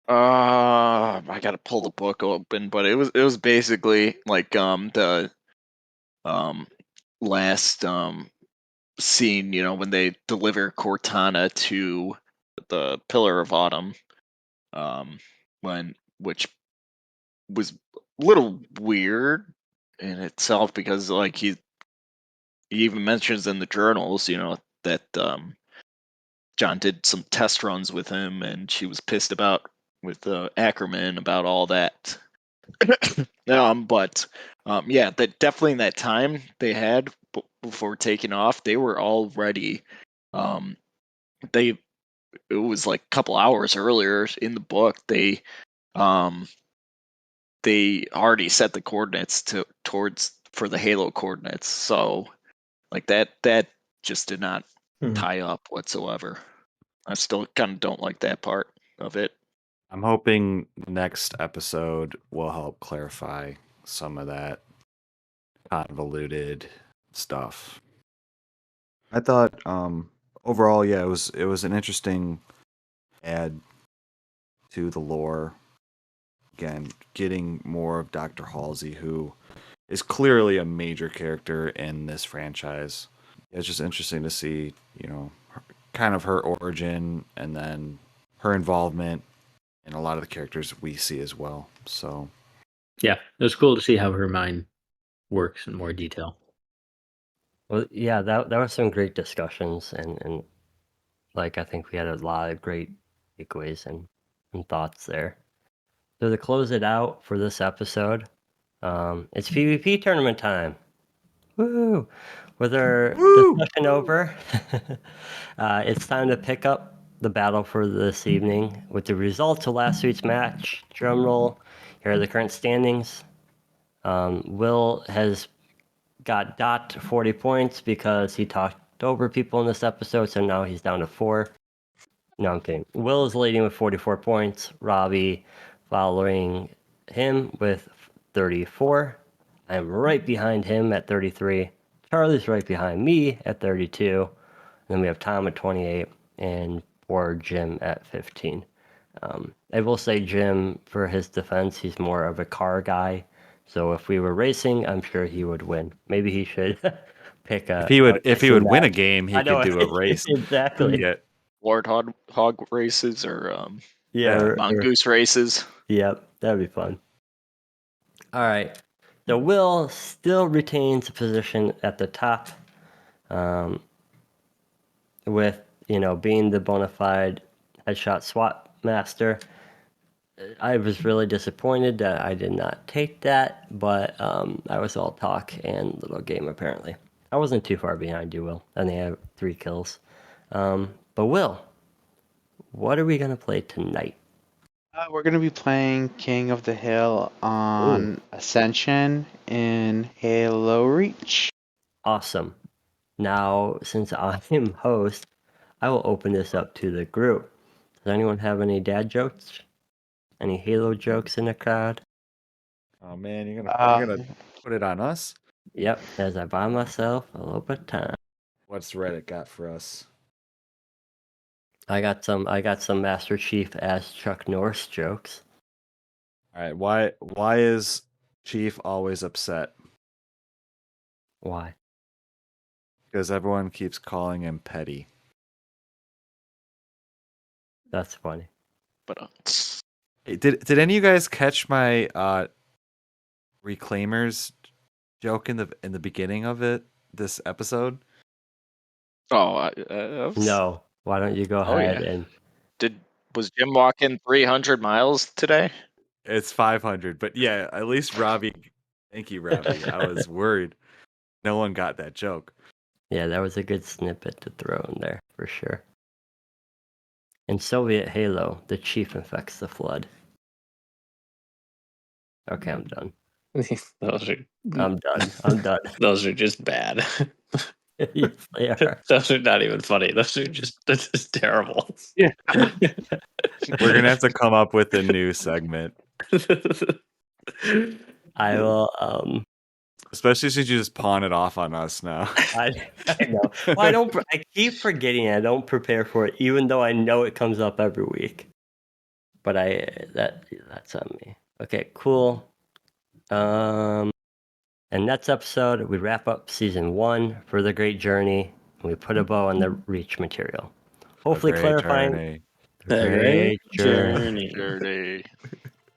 I gotta pull the book open, but it was basically like the last scene, you know, when they deliver Cortana to the Pillar of Autumn, which was a little weird in itself because like he even mentions in the journals, you know, that John did some test runs with him, and she was pissed about with Ackerman about all that. Yeah, that definitely in that time they had before taking off, they were already they it was like a couple hours earlier in the book um they already set the coordinates towards for the Halo coordinates, so like that just did not tie up whatsoever. I still kind of don't like that part of it. I'm hoping next episode will help clarify some of that convoluted stuff. I thought overall, yeah, it was an interesting add to the lore. Again, getting more of Dr. Halsey, who is clearly a major character in this franchise. It's just interesting to see, you know, kind of her origin and then her involvement in a lot of the characters we see as well. So, Yeah, it was cool to see how her mind works in more detail. Well, yeah, that was some great discussions, and like I think we had a lot of great takeaways and thoughts there. So to close it out for this episode, it's PvP tournament time. Woo! With our discussion over, it's time to pick up the battle for this evening with the results of last week's match. Drum roll. Here are the current standings. Will has got dot 40 points because he talked over people in this episode, so now he's down to 4. No, I'm kidding. Will is leading with 44 points. Robbie following him with 34. I'm right behind him at 33. Charlie's right behind me at 32. And then we have Tom at 28 and poor Jim at 15. I will say Jim, for his defense, he's more of a car guy. So if we were racing, I'm sure he would win. Maybe he should pick a. If he would win a game, he I know, could do a race. exactly. Yeah. Lord hog races or Yeah. mongoose races. Yep, that'd be fun. All right. So Will still retains a position at the top, with being the bona fide headshot SWAT master. I was really disappointed that I did not take that, but I was all talk and little game apparently. I wasn't too far behind you, Will. I think I have 3 kills. But Will, what are we gonna play tonight? We're going to be playing King of the Hill on Ascension in Halo Reach. Awesome. Now, since I am host, I will open this up to the group. Does anyone have any dad jokes? Any Halo jokes in the crowd? Oh man, you're gonna put it on us? Yep, as I buy myself a little bit of time. What's Reddit got for us? I got some Master Chief as Chuck Norris jokes. All right, why is Chief always upset? Why? Because everyone keeps calling him petty. That's funny. But Hey, did any of you guys catch my Reclaimers joke in the beginning of this episode? No. Why don't you go ahead and... Was Jim walking 300 miles today? It's 500, but yeah, at least Robbie. Thank you, Robbie. I was worried no one got that joke. Yeah, that was a good snippet to throw in there for sure. In Soviet Halo, the Chief infects the Flood. Okay, I'm done. I'm done. Those are just bad. Yes, they are. Those are not even funny. That's just terrible. Yeah. We're gonna have to come up with a new segment. I will. Especially since you just pawn it off on us now. I know. Well, I keep forgetting. I don't prepare for it, even though I know it comes up every week. But that's on me. Okay, cool. And next episode, we wrap up season 1 for the Great Journey. And we put a bow on the Reach material. Hopefully clarifying The Great Journey.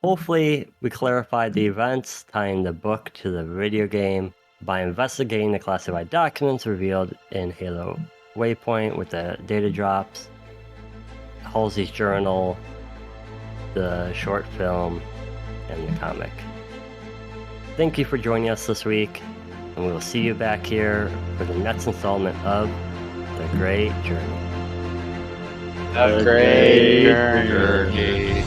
Hopefully, we clarified the events tying the book to the video game by investigating the classified documents revealed in Halo Waypoint with the data drops, Halsey's journal, the short film, and the comic. Thank you for joining us this week, and we will see you back here for the next installment of The Great Journey. The Great Journey.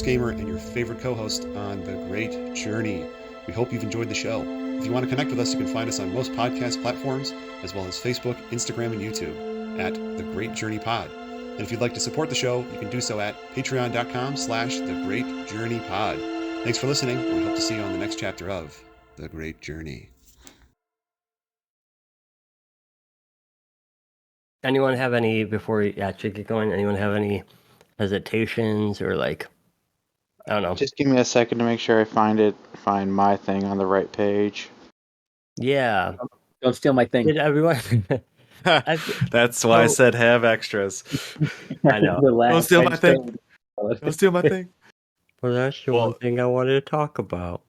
Gamer and your favorite co-host on The Great Journey. We hope you've enjoyed the show. If you want to connect with us, you can find us on most podcast platforms, as well as Facebook, Instagram, and YouTube at The Great Journey Pod. And if you'd like to support the show, you can do so at patreon.com/The Great Journey Pod. Thanks for listening, and we hope to see you on the next chapter of The Great Journey. Anyone have any, before we actually get going, anyone have any hesitations or I don't know. Just give me a second to make sure I find my thing on the right page. Yeah. Don't steal my thing. Did everyone? That's why I So- said have extras. I know. Don't steal my thing. Don't steal my thing. Well, that's the Well- one thing I wanted to talk about.